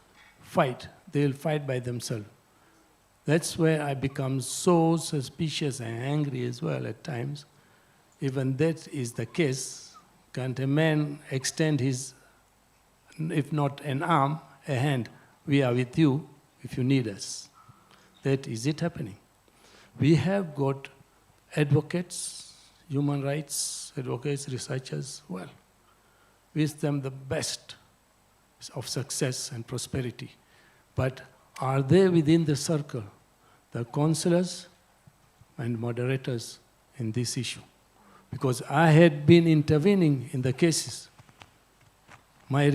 fight. They'll fight by themselves. That's where I become so suspicious and angry as well at times. Even that is the case, can't a man extend his, if not an arm, a hand? We are with you if you need us. That is it happening. We have got advocates, human rights advocates, researchers, well, wish them the best of success and prosperity. But are they within the circle, the counselors and moderators in this issue? Because I had been intervening in the cases. My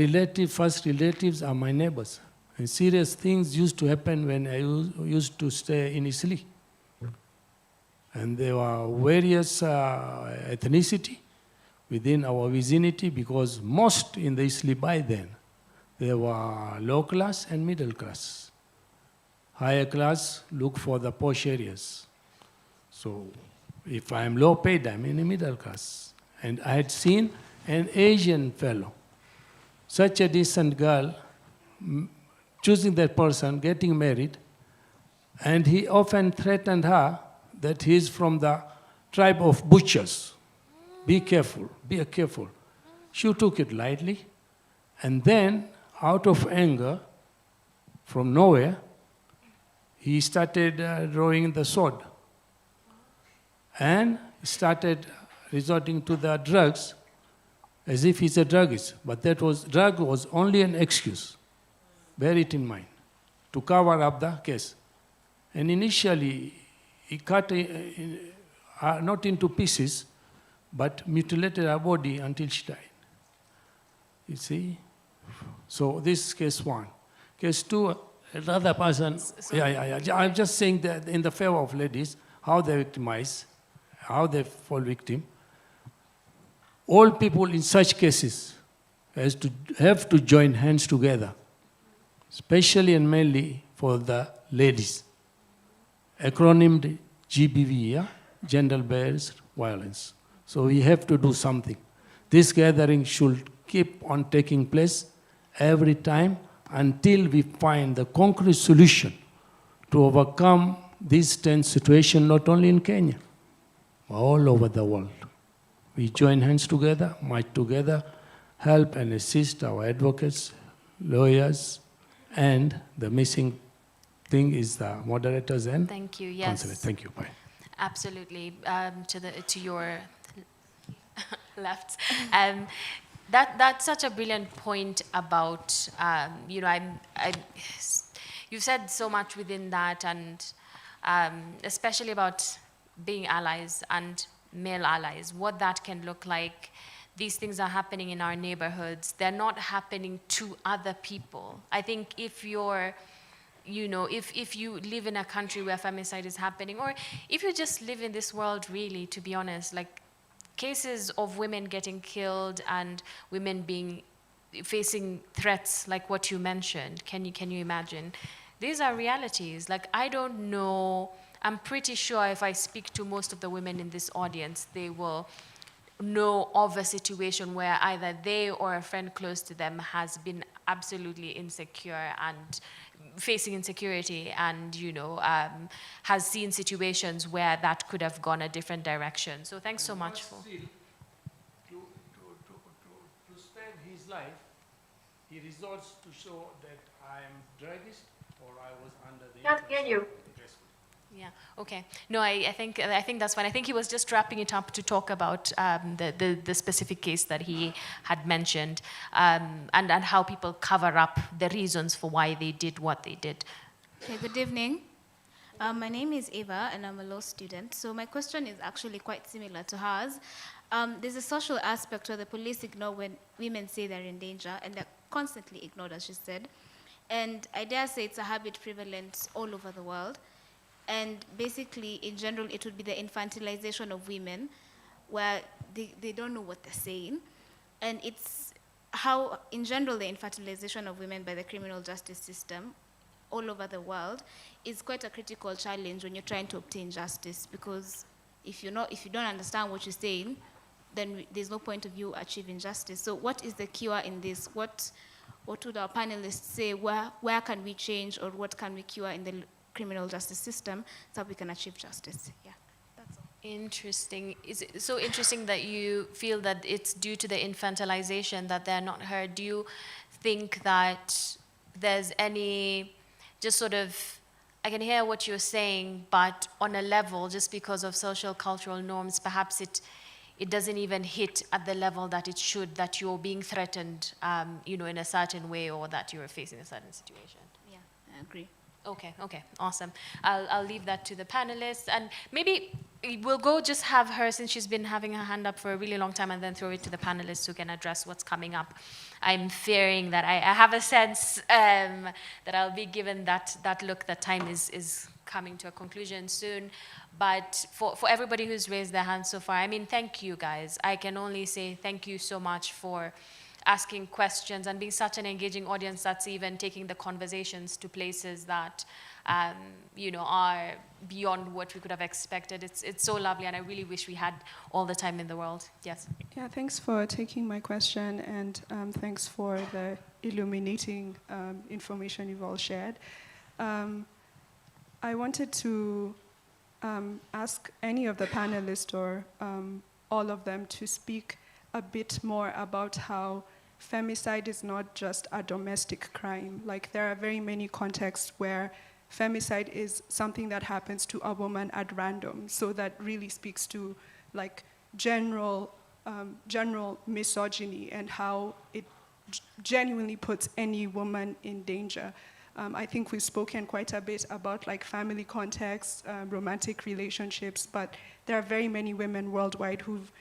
first relatives are my neighbors. And serious things used to happen when I used to stay in Italy. And there were various ethnicity within our vicinity, because most in the Italy by then, there were low class and middle class. Higher class look for the posh areas. So if I'm low paid, I'm in the middle class. And I had seen an Asian fellow, such a decent girl, choosing that person, getting married, and he often threatened her that he's from the tribe of butchers. Be careful, be careful. She took it lightly, and then, out of anger, from nowhere, he started drawing the sword and started resorting to the drugs as if he's a druggist. But drug was only an excuse. Bear it in mind, to cover up the case. And initially, he cut not into pieces, but mutilated her body until she died. You see? So this is case one. Case two, another person, I'm just saying that in the favor of ladies, how they victimize, how they fall victim. All people in such cases have to join hands together, especially and mainly for the ladies. Acronymed GBV, yeah? Gender-based violence. So we have to do something. This gathering should keep on taking place every time until we find the concrete solution to overcome this tense situation, not only in Kenya, but all over the world. We join hands together, march together, help and assist our advocates, lawyers, and the missing thing is the moderators and Thank you. Yes. counselors. Thank you. Bye. Absolutely. To your left. That's such a brilliant point about, you've said so much within that, and especially about being allies and male allies, what that can look like. These things are happening in our neighborhoods. They're not happening to other people. I think if you're, if you live in a country where femicide is happening, or if you just live in this world really, to be honest, like cases of women getting killed and women facing threats like what you mentioned, can you imagine? These are realities. Like, I don't know, I'm pretty sure if I speak to most of the women in this audience, they will know of a situation where either they or a friend close to them has been absolutely insecure and facing insecurity, and has seen situations where that could have gone a different direction. So thanks so much for. To spend his life, he resorts to show that I am druggist or I was under the. Can't hear you. Yeah. Okay. No, I think that's fine. I think he was just wrapping it up to talk about the specific case that he had mentioned, and how people cover up the reasons for why they did what they did. Okay. Good evening. My name is Eva, and I'm a law student. So my question is actually quite similar to hers. There's a social aspect where the police ignore when women say they're in danger, and they're constantly ignored, as she said. And I dare say it's a habit prevalent all over the world. And basically, in general, it would be the infantilization of women, where they don't know what they're saying. And it's how, in general, the infantilization of women by the criminal justice system all over the world is quite a critical challenge when you're trying to obtain justice, because if you don't understand what you're saying, then there's no point of you achieving justice. So what is the cure in this? What would our panelists say? Where can we change, or what can we cure in the criminal justice system so we can achieve justice? Yeah, that's all. Interesting. Is it so interesting that you feel that it's due to the infantilization that they're not heard? Do you think that there's any, just sort of, I can hear what you're saying, but on a level, just because of social cultural norms, perhaps it doesn't even hit at the level that it should, that you're being threatened, in a certain way, or that you're facing a certain situation? Yeah, I agree. Okay, awesome. I'll leave that to the panelists, and maybe we'll go just have her, since she's been having her hand up for a really long time, and then throw it to the panelists who can address what's coming up. I'm fearing that I have a sense that I'll be given that look that time is coming to a conclusion soon. But for everybody who's raised their hands so far, I mean, thank you guys. I can only say thank you so much for asking questions and being such an engaging audience that's even taking the conversations to places that are beyond what we could have expected. It's so lovely, and I really wish we had all the time in the world. Yes. Yeah, thanks for taking my question, and thanks for the illuminating information you've all shared. I wanted to ask any of the panelists, or all of them, to speak a bit more about how femicide is not just a domestic crime. Like, there are very many contexts where femicide is something that happens to a woman at random. So that really speaks to like general misogyny, and how it genuinely puts any woman in danger. I think we've spoken quite a bit about like family contexts, romantic relationships, but there are very many women worldwide who've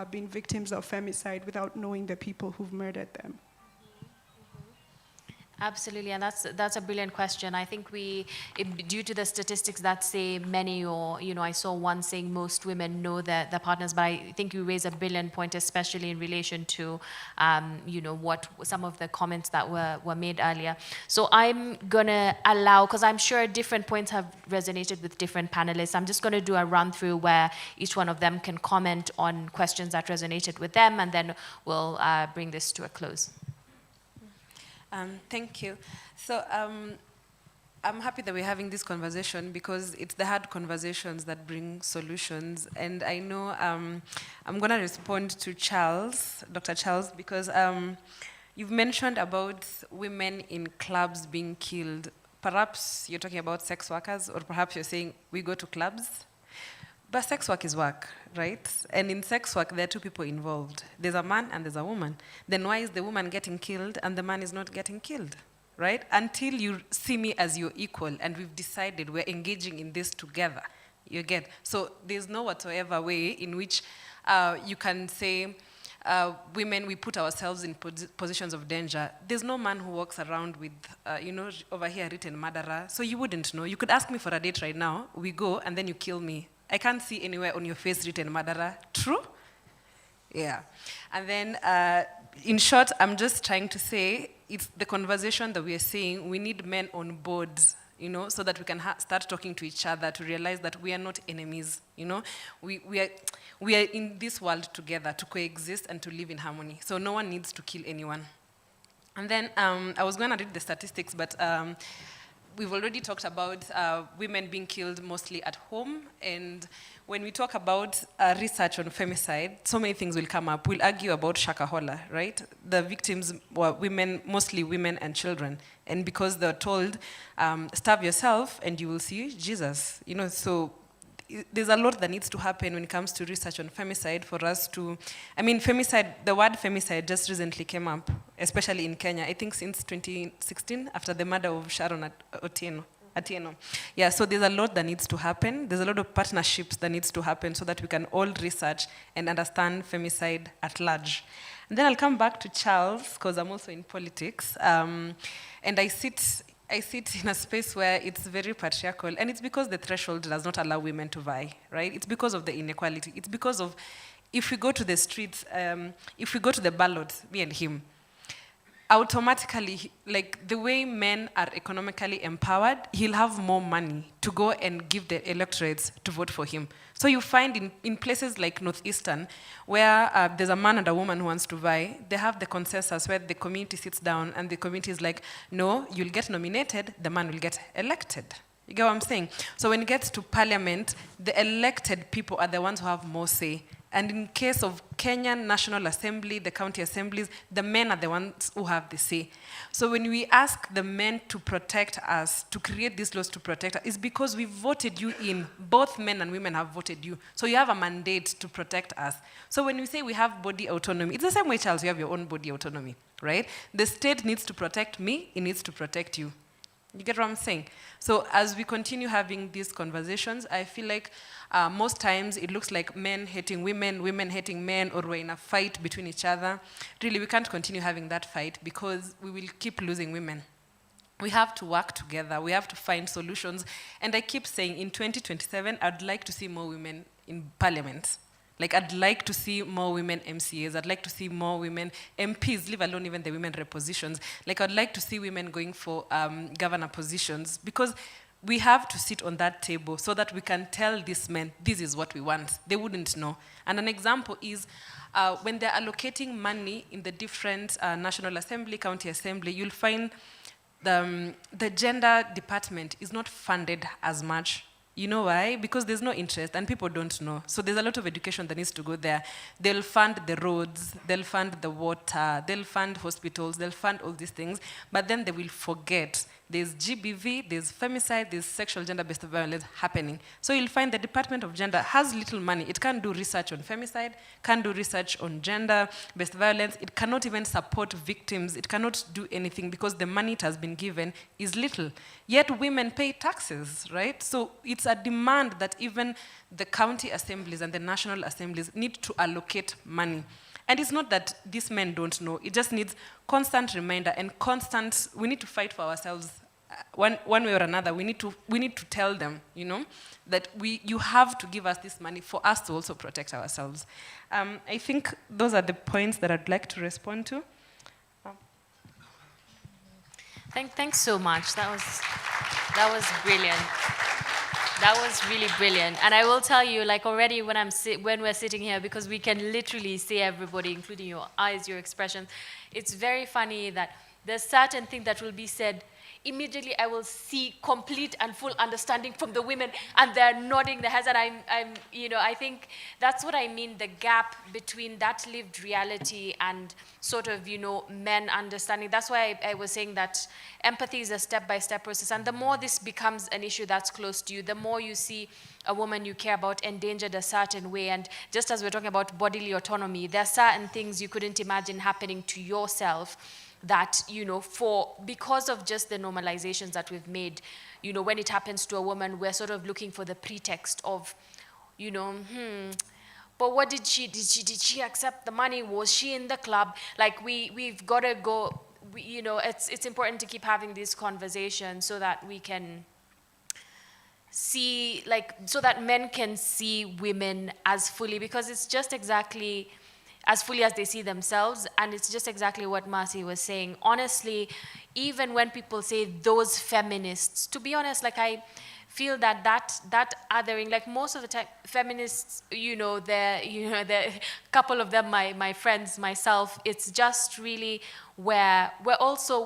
been victims of femicide without knowing the people who've murdered them. Absolutely, and that's a brilliant question. I think due to the statistics that say many, or I saw one saying most women know their partners, but I think you raise a brilliant point, especially in relation to what some of the comments that were made earlier. So I'm gonna allow, because I'm sure different points have resonated with different panelists. I'm just gonna do a run through where each one of them can comment on questions that resonated with them, and then we'll bring this to a close. Thank you. So I'm happy that we're having this conversation, because it's the hard conversations that bring solutions. And I know I'm going to respond to Dr. Charles, because you've mentioned about women in clubs being killed. Perhaps you're talking about sex workers, or perhaps you're saying we go to clubs. But sex work is work, right? And in sex work, there are two people involved. There's a man and there's a woman. Then why is the woman getting killed and the man is not getting killed, right? Until you see me as your equal and we've decided we're engaging in this together, you get? So there's no whatsoever way in which you can say, women, we put ourselves in positions of danger. There's no man who walks around with, over here, written murderer. So you wouldn't know. You could ask me for a date right now. We go, and then you kill me. I can't see anywhere on your face written murderer. True? Yeah. And then, in short, I'm just trying to say, it's the conversation that we are seeing. We need men on board, so that we can start talking to each other, to realize that we are not enemies, We are in this world together to coexist and to live in harmony. So no one needs to kill anyone. And then I was going to read the statistics, but we've already talked about women being killed mostly at home, and when we talk about research on femicide, so many things will come up. We'll argue about Shakahola, right? The victims were women, mostly women and children, and because they're told, starve yourself and you will see Jesus, you know, so there's a lot that needs to happen when it comes to research on femicide for us to, I mean, femicide, the word femicide just recently came up, especially in Kenya, I think since 2016, after the murder of Sharon Atieno. Yeah, so there's a lot that needs to happen. There's a lot of partnerships that needs to happen so that we can all research and understand femicide at large. And then I'll come back to Charles, because I'm also in politics. And I sit in a space where it's very patriarchal, and it's because the threshold does not allow women to vie, right? It's because of the inequality. It's because of, if we go to the streets, if we go to the ballot, me and him, automatically, like the way men are economically empowered, he'll have more money to go and give the electorates to vote for him. So you find in places like Northeastern, where there's a man and a woman who wants to vie, they have the consensus where the community sits down and the community is like, no, you'll get nominated, the man will get elected. You get what I'm saying? So when it gets to parliament, the elected people are the ones who have more say. And in case of Kenyan National Assembly, the county assemblies, the men are the ones who have the say. So when we ask the men to protect us, to create these laws to protect us, it's because we voted you in. Both men and women have voted you. So you have a mandate to protect us. So when we say we have body autonomy, it's the same way, Charles, you have your own body autonomy, right? The state needs to protect me, it needs to protect you. You get what I'm saying? So as we continue having these conversations, I feel like most times it looks like men hating women, women hating men, or we're in a fight between each other. Really, we can't continue having that fight because we will keep losing women. We have to work together. We have to find solutions. And I keep saying in 2027, I'd like to see more women in parliament. Like, I'd like to see more women MCAs. I'd like to see more women MPs, leave alone even the women rep positions. Like, I'd like to see women going for governor positions, because we have to sit on that table so that we can tell these men, this is what we want. They wouldn't know. And an example is when they're allocating money in the different National Assembly, County Assembly, you'll find the gender department is not funded as much. You know why? Because there's no interest and people don't know. So there's a lot of education that needs to go there. They'll fund the roads, they'll fund the water, they'll fund hospitals, they'll fund all these things, but then they will forget there's GBV, there's femicide, there's sexual gender-based violence happening. So you'll find the Department of Gender has little money. It can't do research on femicide, can't do research on gender-based violence. It cannot even support victims. It cannot do anything because the money it has been given is little. Yet women pay taxes, right? So it's a demand that even the county assemblies and the national assemblies need to allocate money. And it's not that these men don't know. It just needs constant reminder and constant, we need to fight for ourselves one way or another. We need to tell them, you know, that you have to give us this money for us to also protect ourselves. I think those are the points that I'd like to respond to. Thanks so much. That was brilliant. That was really brilliant. And I will tell you, like already when we're sitting here, because we can literally see everybody, including your eyes, your expressions, it's very funny that there's certain things that will be said. Immediately I will see complete and full understanding from the women, and they're nodding their heads, and I think that's what I mean, the gap between that lived reality and sort of, men understanding. That's why I was saying that empathy is a step-by-step process, and the more this becomes an issue that's close to you, the more you see a woman you care about endangered a certain way. And just as we're talking about bodily autonomy, there are certain things you couldn't imagine happening to yourself that, because of just the normalizations that we've made, when it happens to a woman, we're sort of looking for the pretext of, but what did she accept the money? Was she in the club? Like, we've got to go, it's important to keep having these conversations so that we can see, so that men can see women as fully, because it's just exactly as fully as they see themselves. And it's just exactly what Marcy was saying. Honestly, even when people say those feminists, to be honest, feel that that othering, like most of the time, feminists, they're a couple of them, my friends, myself, it's just really where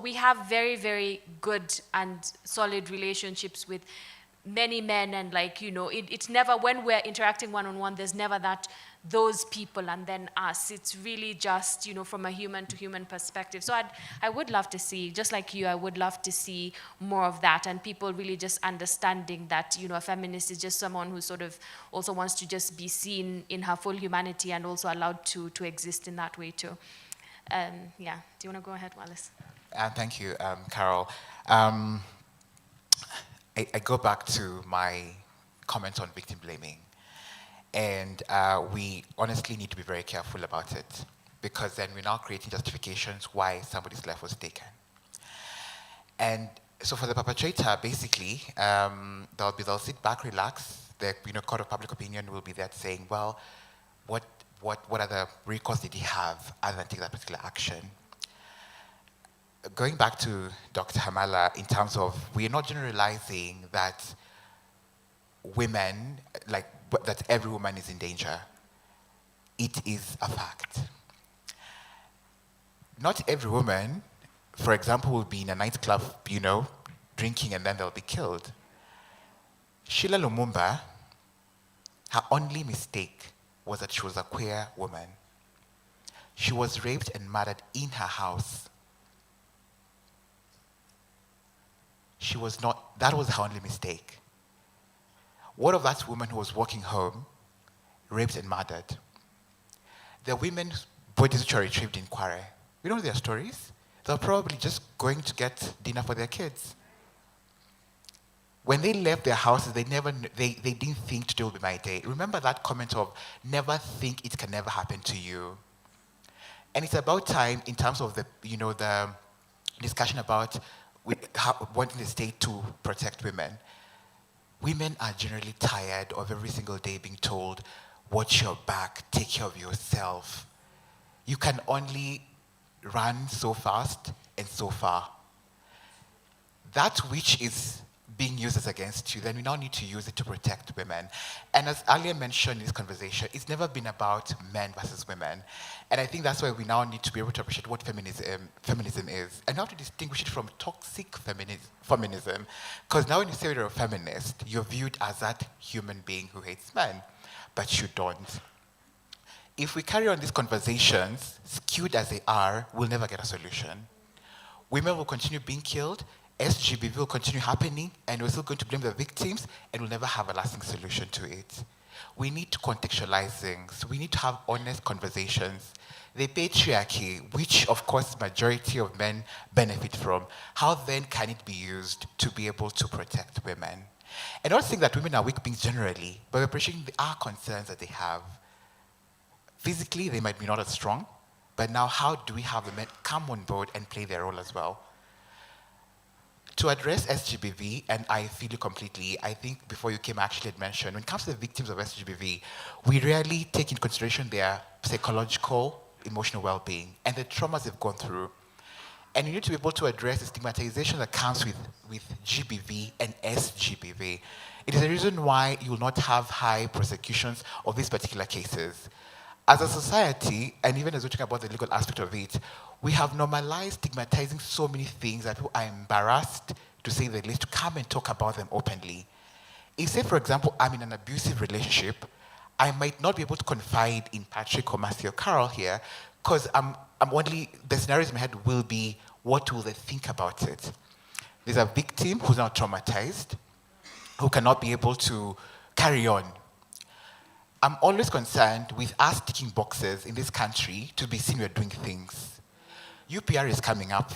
we have very, very good and solid relationships with many men, and it's never, when we're interacting one-on-one, there's never those people and then us. It's really just, from a human to human perspective. So I would love to see, just like you, I would love to see more of that, and people really just understanding that, a feminist is just someone who sort of also wants to just be seen in her full humanity and also allowed to exist in that way too. Yeah, do you want to go ahead, Wallace? Thank you, Carol. I go back to my comments on victim blaming. And we honestly need to be very careful about it, because then we're now creating justifications why somebody's life was taken. And so for the perpetrator, basically, they'll sit back, relax. The court of public opinion will be there saying, well, what other recourse did he have other than take that particular action? Going back to Dr. Hamala, in terms of, we're not generalizing that women, that every woman is in danger. It is a fact. Not every woman, for example, will be in a nightclub, drinking, and then they'll be killed. Sheila Lumumba, her only mistake was that she was a queer woman. She was raped and murdered in her house. That was her only mistake. What of that woman who was walking home, raped and murdered? There are women's bodies which are retrieved in Kware. We don't know their stories. They're probably just going to get dinner for their kids. When they left their houses, they didn't think today will be my day. Remember that comment of never think it can never happen to you. And it's about time, in terms of the discussion about wanting the state to protect women. Women are generally tired of every single day being told, watch your back, take care of yourself. You can only run so fast and so far. That which is being used as against you, then we now need to use it to protect women. And as earlier mentioned in this conversation, it's never been about men versus women. And I think that's why we now need to be able to appreciate what feminism is, and how to distinguish it from toxic feminism. Because now when you say you're a feminist, you're viewed as that human being who hates men, but you don't. If we carry on these conversations, skewed as they are, we'll never get a solution. Women will continue being killed, SGBV will continue happening, and we're still going to blame the victims, and we'll never have a lasting solution to it. We need to contextualize things. We need to have honest conversations. The patriarchy, which of course majority of men benefit from, how then can it be used to be able to protect women? And not saying that women are weak beings generally, but we're appreciating our concerns that they have. Physically, they might be not as strong, but now how do we have the men come on board and play their role as well? To address SGBV, and I feel you completely, I think before you came I actually had mentioned, when it comes to the victims of SGBV, we rarely take into consideration their psychological, emotional well-being, and the traumas they've gone through. And you need to be able to address the stigmatization that comes with GBV and SGBV. It is the reason why you will not have high prosecutions of these particular cases. As a society, and even as we're talking about the legal aspect of it, we have normalized stigmatizing so many things that we are embarrassed, to say the least, to come and talk about them openly. If, say, for example, I'm in an abusive relationship, I might not be able to confide in Patrick or Matthew or Carol here, because the scenarios in my head will be, what will they think about it? There's a victim who's now traumatized, who cannot be able to carry on. I'm always concerned with us ticking boxes in this country to be seen we're doing things. UPR is coming up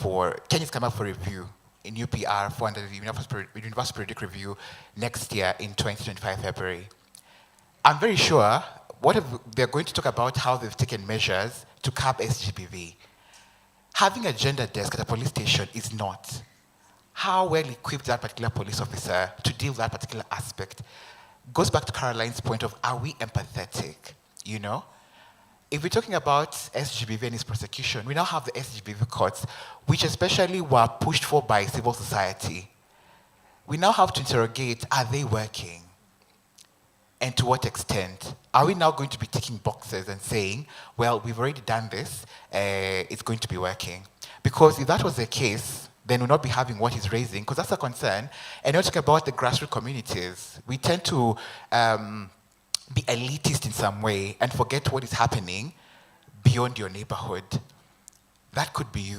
Kenya's coming up for review in UPR for under the Universal Periodic Review next year in 2025 February. I'm very sure they're going to talk about how they've taken measures to curb SGBV. Having a gender desk at a police station is not. How well equipped that particular police officer to deal with that particular aspect goes back to Caroline's point of, are we empathetic, If we're talking about SGBV and its prosecution, we now have the SGBV courts, which especially were pushed for by civil society. we now have to interrogate, are they working? And to what extent? Are we now going to be ticking boxes and saying, well, we've already done this, it's going to be working? Because if that was the case, then we'll not be having what he's raising, because that's a concern. And you're talking about the grassroots communities. We tend to be elitist in some way and forget what is happening beyond your neighborhood. That could be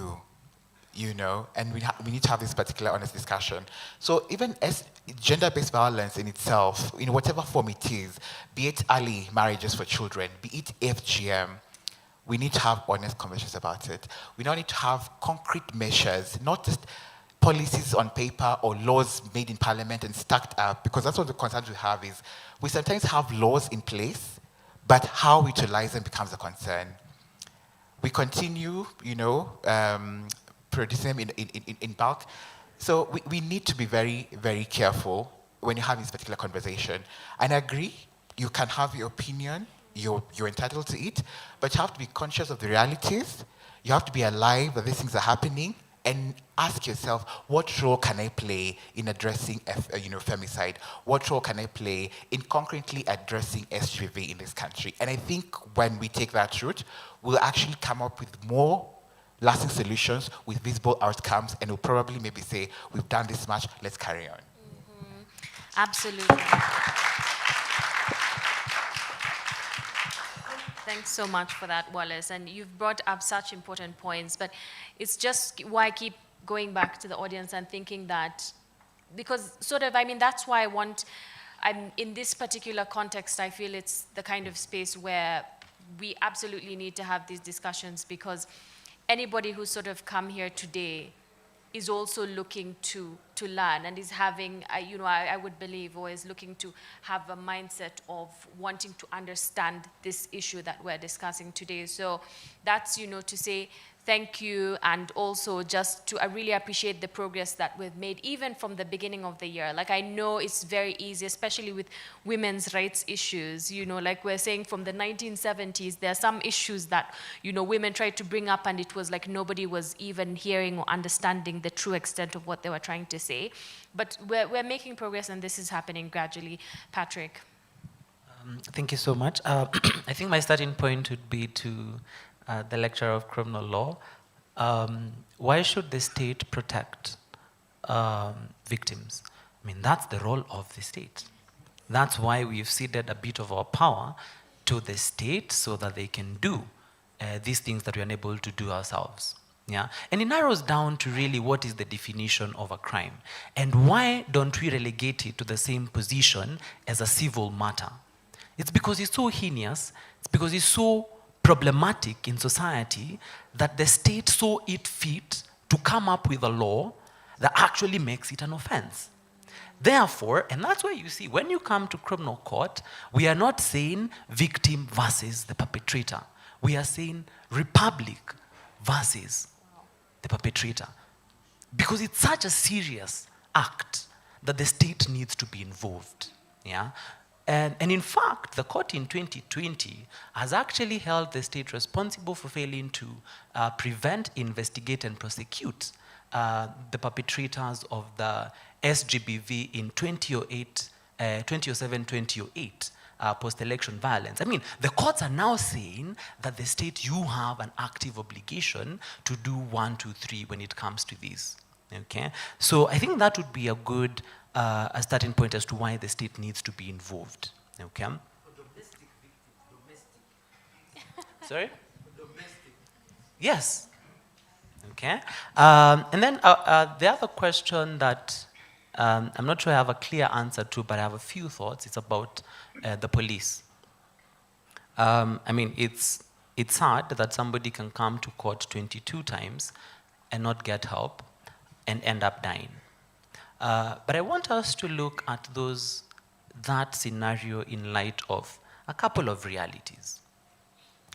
you know, and we need to have this particular honest discussion. So even as gender-based violence in itself, in whatever form it is, be it early marriages for children, be it FGM, we need to have honest conversations about it. We now need to have concrete measures, not just policies on paper or laws made in parliament and stacked up, because that's what the concerns we have is, we sometimes have laws in place, but how we utilize them becomes a concern. We continue, you know, producing them in bulk. So we need to be very, very careful when you have this particular conversation. And I agree, you can have your opinion, you're entitled to it, but you have to be conscious of the realities. You have to be alive that these things are happening, and ask yourself, what role can I play in addressing femicide? What role can I play in concretely addressing SGBV in this country? And I think when we take that route, we'll actually come up with more lasting solutions with visible outcomes, and we'll probably maybe say, we've done this much, let's carry on. Mm-hmm. Absolutely. Thanks so much for that, Wallace. And you've brought up such important points, but it's just why I keep going back to the audience and thinking that, because sort of, I mean, that's why I'm in this particular context, I feel it's the kind of space where we absolutely need to have these discussions, because anybody who's sort of come here today is also looking to learn and is having, I would believe, or is looking to have a mindset of wanting to understand this issue that we're discussing today. So that's, to say thank you, and also just to, I really appreciate the progress that we've made, even from the beginning of the year. Like, I know it's very easy, especially with women's rights issues, like we're saying from the 1970s, there are some issues that, women tried to bring up, and it was like nobody was even hearing or understanding the true extent of what they were trying to say. But we're making progress, and this is happening gradually. Patrick. Thank you so much. I think my starting point would be to the lecturer of criminal law. Why should the state protect victims? I mean, that's the role of the state. That's why we've ceded a bit of our power to the state so that they can do these things that we're unable to do ourselves. Yeah? And it narrows down to really what is the definition of a crime. And why don't we relegate it to the same position as a civil matter? It's because it's so heinous, it's because it's so problematic in society that the state saw it fit to come up with a law that actually makes it an offense. Therefore, and that's why you see, when you come to criminal court, we are not saying victim versus the perpetrator. We are saying republic versus the perpetrator. Because it's such a serious act that the state needs to be involved. Yeah? And in fact, the court in 2020 has actually held the state responsible for failing to prevent, investigate, and prosecute the perpetrators of the SGBV in 2007-2008 post-election violence. I mean, the courts are now saying that the state, you have an active obligation to do 1, 2, 3 when it comes to this. Okay? So I think that would be a good a starting point as to why the state needs to be involved. Okay? Domestic victims, domestic. Sorry? Domestic. Yes. Okay. And then the other question that I'm not sure I have a clear answer to, but I have a few thoughts. It's about the police. I mean, it's sad that somebody can come to court 22 times and not get help and end up dying. But I want us to look at that scenario in light of a couple of realities.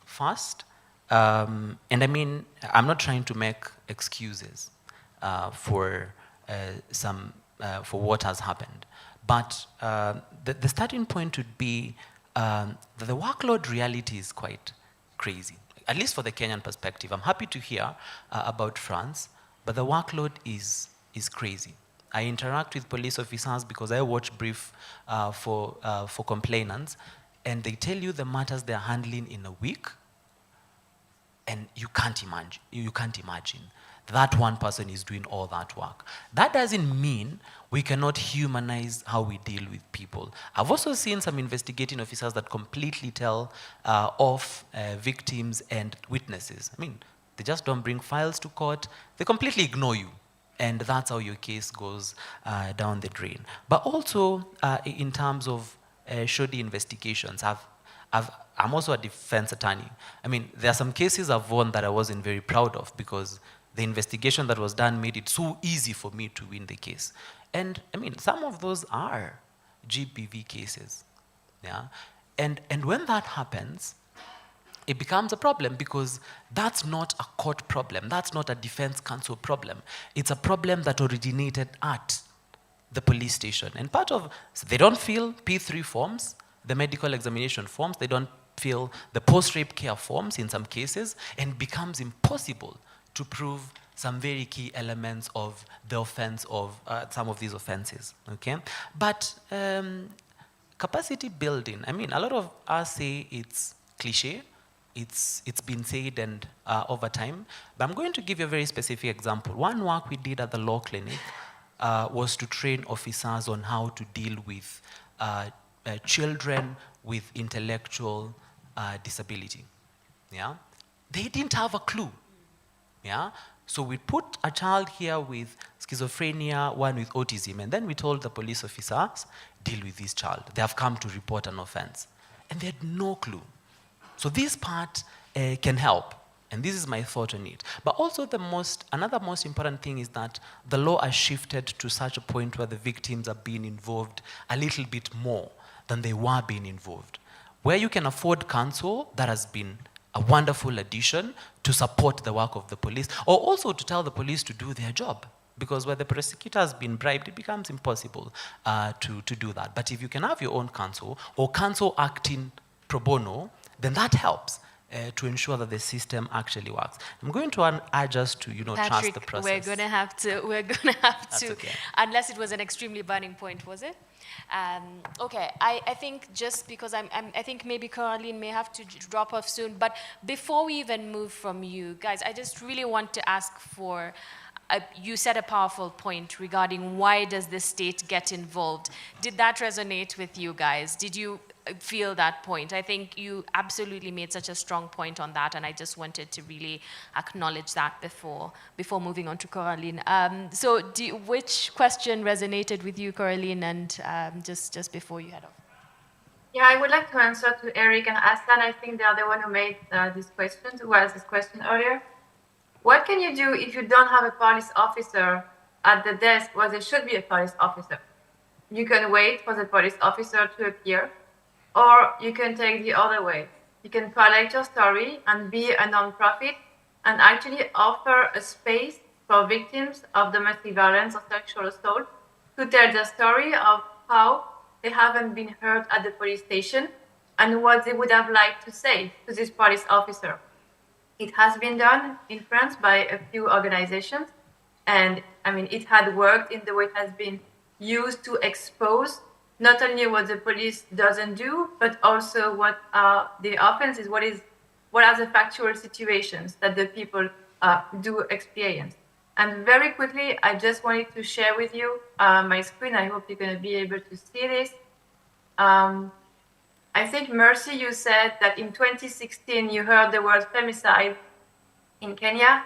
First, and I mean, I'm not trying to make excuses for what has happened, but the starting point would be that the workload reality is quite crazy, at least for the Kenyan perspective. I'm happy to hear about France, but the workload is crazy. I interact with police officers because I watch brief for complainants, and they tell you the matters they're handling in a week, and you can't imagine that one person is doing all that work. That doesn't mean we cannot humanize how we deal with people. I've also seen some investigating officers that completely tell off victims and witnesses. I mean, they just don't bring files to court. They completely ignore you. And that's how your case goes down the drain. But also, in terms of shoddy investigations, I'm also a defense attorney. I mean, there are some cases I've won that I wasn't very proud of because the investigation that was done made it so easy for me to win the case. And I mean, some of those are GBV cases, yeah? And when that happens, it becomes a problem because that's not a court problem. That's not a defense counsel problem. It's a problem that originated at the police station. And part of, so they don't fill P3 forms, the medical examination forms, they don't fill the post-rape care forms in some cases, and it becomes impossible to prove some very key elements of the offense of some of these offenses, okay? But capacity building, I mean, a lot of us say it's cliche, it's been said and over time, but I'm going to give you a very specific example. One work we did at the law clinic was to train officers on how to deal with children with intellectual disability, yeah? They didn't have a clue. Yeah? So we put a child here with schizophrenia, one with autism, and then we told the police officers, deal with this child. They have come to report an offense. And they had no clue. So this part can help. And this is my thought on it. But also another most important thing is that the law has shifted to such a point where the victims are being involved a little bit more than they were being involved. Where you can afford counsel, that has been a wonderful addition to support the work of the police, or also to tell the police to do their job. Because where the prosecutor has been bribed, it becomes impossible to do that. But if you can have your own counsel, or counsel acting pro bono, then that helps to ensure that the system actually works. I'm going to urge us to, Patrick, trust the process. we're gonna have to, okay. Unless it was an extremely burning point, was it? Okay, I think just because I think maybe Caroline may have to drop off soon, but before we even move from you, guys, I just really want to ask for, you said a powerful point regarding why does the state get involved? Did that resonate with you guys? Did you feel that point? I think you absolutely made such a strong point on that, and I just wanted to really acknowledge that before moving on to Caroline. So which question resonated with you, Caroline, and just before you head off? Yeah, I would like to answer to Eric and Aslan. I think they are the one who made this question, who asked this question earlier. What can you do if you don't have a police officer at the desk where there should be a police officer? You can wait for the police officer to appear, or you can take the other way. You can collect your story and be a non-profit and actually offer a space for victims of domestic violence or sexual assault to tell the story of how they haven't been heard at the police station and what they would have liked to say to this police officer. It has been done in France by a few organizations, and I mean, it had worked in the way it has been used to expose not only what the police doesn't do, but also what are the offenses, what are the factual situations that the people do experience. And very quickly, I just wanted to share with you my screen. I hope you're going to be able to see this. I think, Mercy, you said that in 2016, you heard the word femicide in Kenya.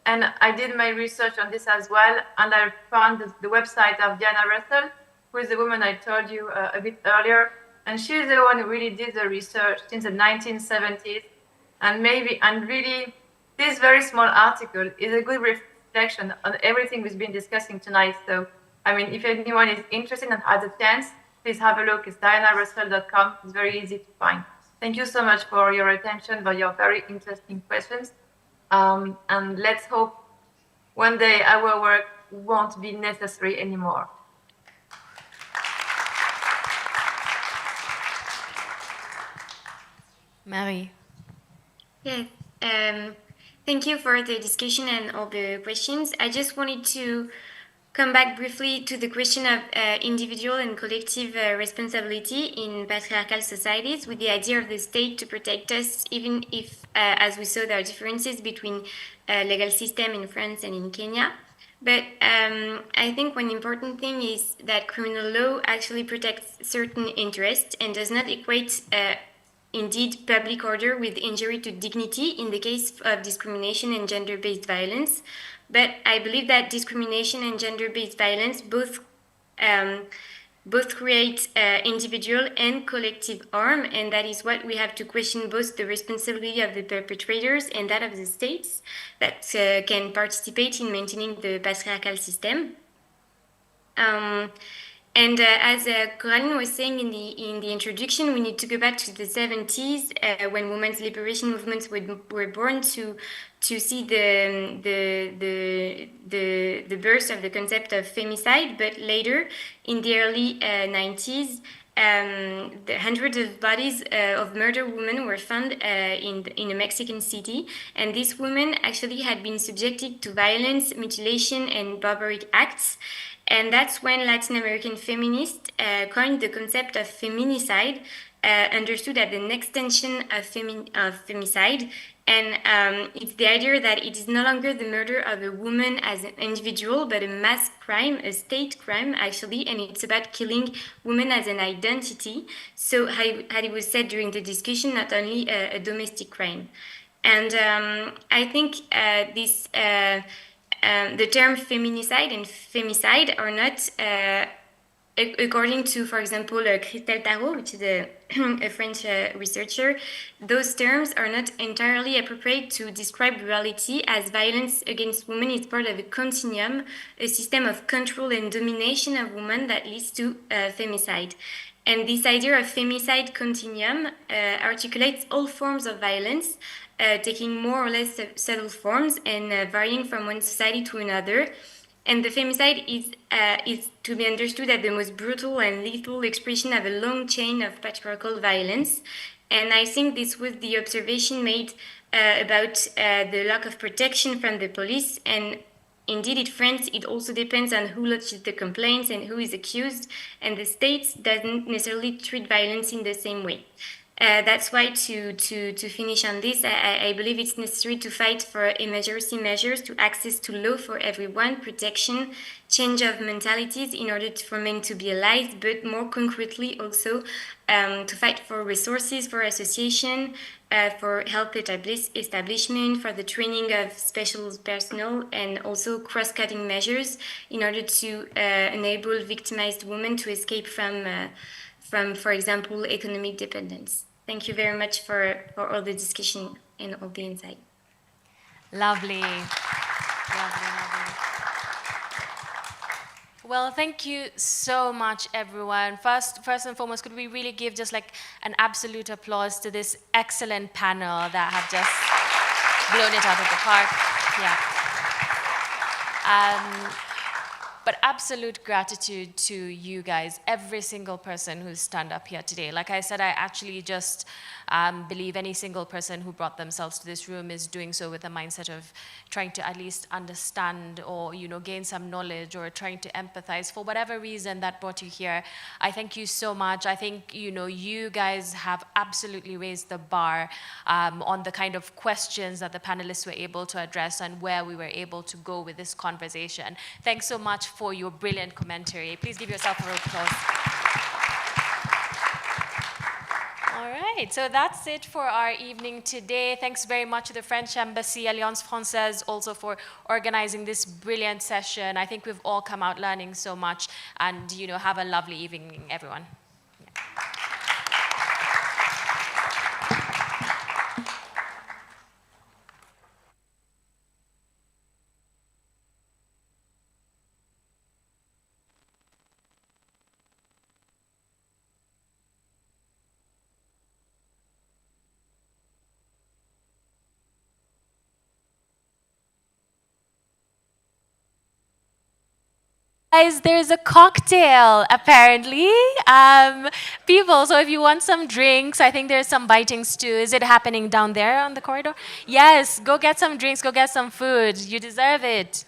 And I did my research on this as well. And I found the website of Diana Russell, who is the woman I told you a bit earlier. And she's the one who really did the research since the 1970s. And really, this very small article is a good reflection on everything we've been discussing tonight. So, I mean, if anyone is interested and has a chance, please have a look. It's dianarussell.com. It's very easy to find. Thank you so much for your attention, for your very interesting questions. And let's hope one day our work won't be necessary anymore. Marie. Yes. Thank you for the discussion and all the questions. I just wanted to come back briefly to the question of individual and collective responsibility in patriarchal societies, with the idea of the state to protect us, even if, as we saw, there are differences between legal system in France and in Kenya. But I think one important thing is that criminal law actually protects certain interests and does not equate indeed public order with injury to dignity in the case of discrimination and gender-based violence. But I believe that discrimination and gender-based violence both create individual and collective harm, and that is what we have to question, both the responsibility of the perpetrators and that of the states that can participate in maintaining the patriarchal system. And as Coraline was saying in the introduction, we need to go back to the 70s when women's liberation movements were born to see the birth of the concept of femicide. But later, in the early 90s, the hundreds of bodies of murdered women were found in a Mexican city, and these women actually had been subjected to violence, mutilation, and barbaric acts. And that's when Latin American feminists coined the concept of feminicide, understood as an extension of femicide. And it's the idea that it is no longer the murder of a woman as an individual, but a mass crime, a state crime, actually, and it's about killing women as an identity. So, how it was said during the discussion, not only a domestic crime. And I think the term feminicide and femicide are not, according to, for example, Christelle Tarot, which is a French researcher, those terms are not entirely appropriate to describe reality, as violence against women is part of a continuum, a system of control and domination of women that leads to femicide. And this idea of femicide continuum articulates all forms of violence, taking more or less subtle forms and varying from one society to another. And the femicide is to be understood as the most brutal and lethal expression of a long chain of patriarchal violence. And I think this was the observation made about the lack of protection from the police. And indeed, in France, it also depends on who lodges the complaints and who is accused. And the state doesn't necessarily treat violence in the same way. That's why, to finish on this, I believe it's necessary to fight for emergency measures, to access to law for everyone, protection, change of mentalities in order for men to be allies, but more concretely also to fight for resources for association, for health establishment, for the training of special personnel, and also cross-cutting measures in order to enable victimized women to escape from, for example, economic dependence. Thank you very much for all the discussion and all the insight. Lovely. Lovely. Well, thank you so much, everyone. First and foremost, could we really give just like an absolute applause to this excellent panel that have just blown it out of the park? Yeah. But absolute gratitude to you guys, every single person who's stand up here today. Like I said, I actually just believe any single person who brought themselves to this room is doing so with a mindset of trying to at least understand or, gain some knowledge or trying to empathize for whatever reason that brought you here. I thank you so much. I think, you guys have absolutely raised the bar on the kind of questions that the panelists were able to address and where we were able to go with this conversation. Thanks so much for your brilliant commentary. Please give yourself a round of applause. All right, so that's it for our evening today. Thanks very much to the French Embassy, Alliance Française, also for organizing this brilliant session. I think we've all come out learning so much, and have a lovely evening, everyone. Guys, there's a cocktail, apparently. People, so if you want some drinks, I think there's some bitings too. Is it happening down there on the corridor? Yes, go get some drinks, go get some food. You deserve it.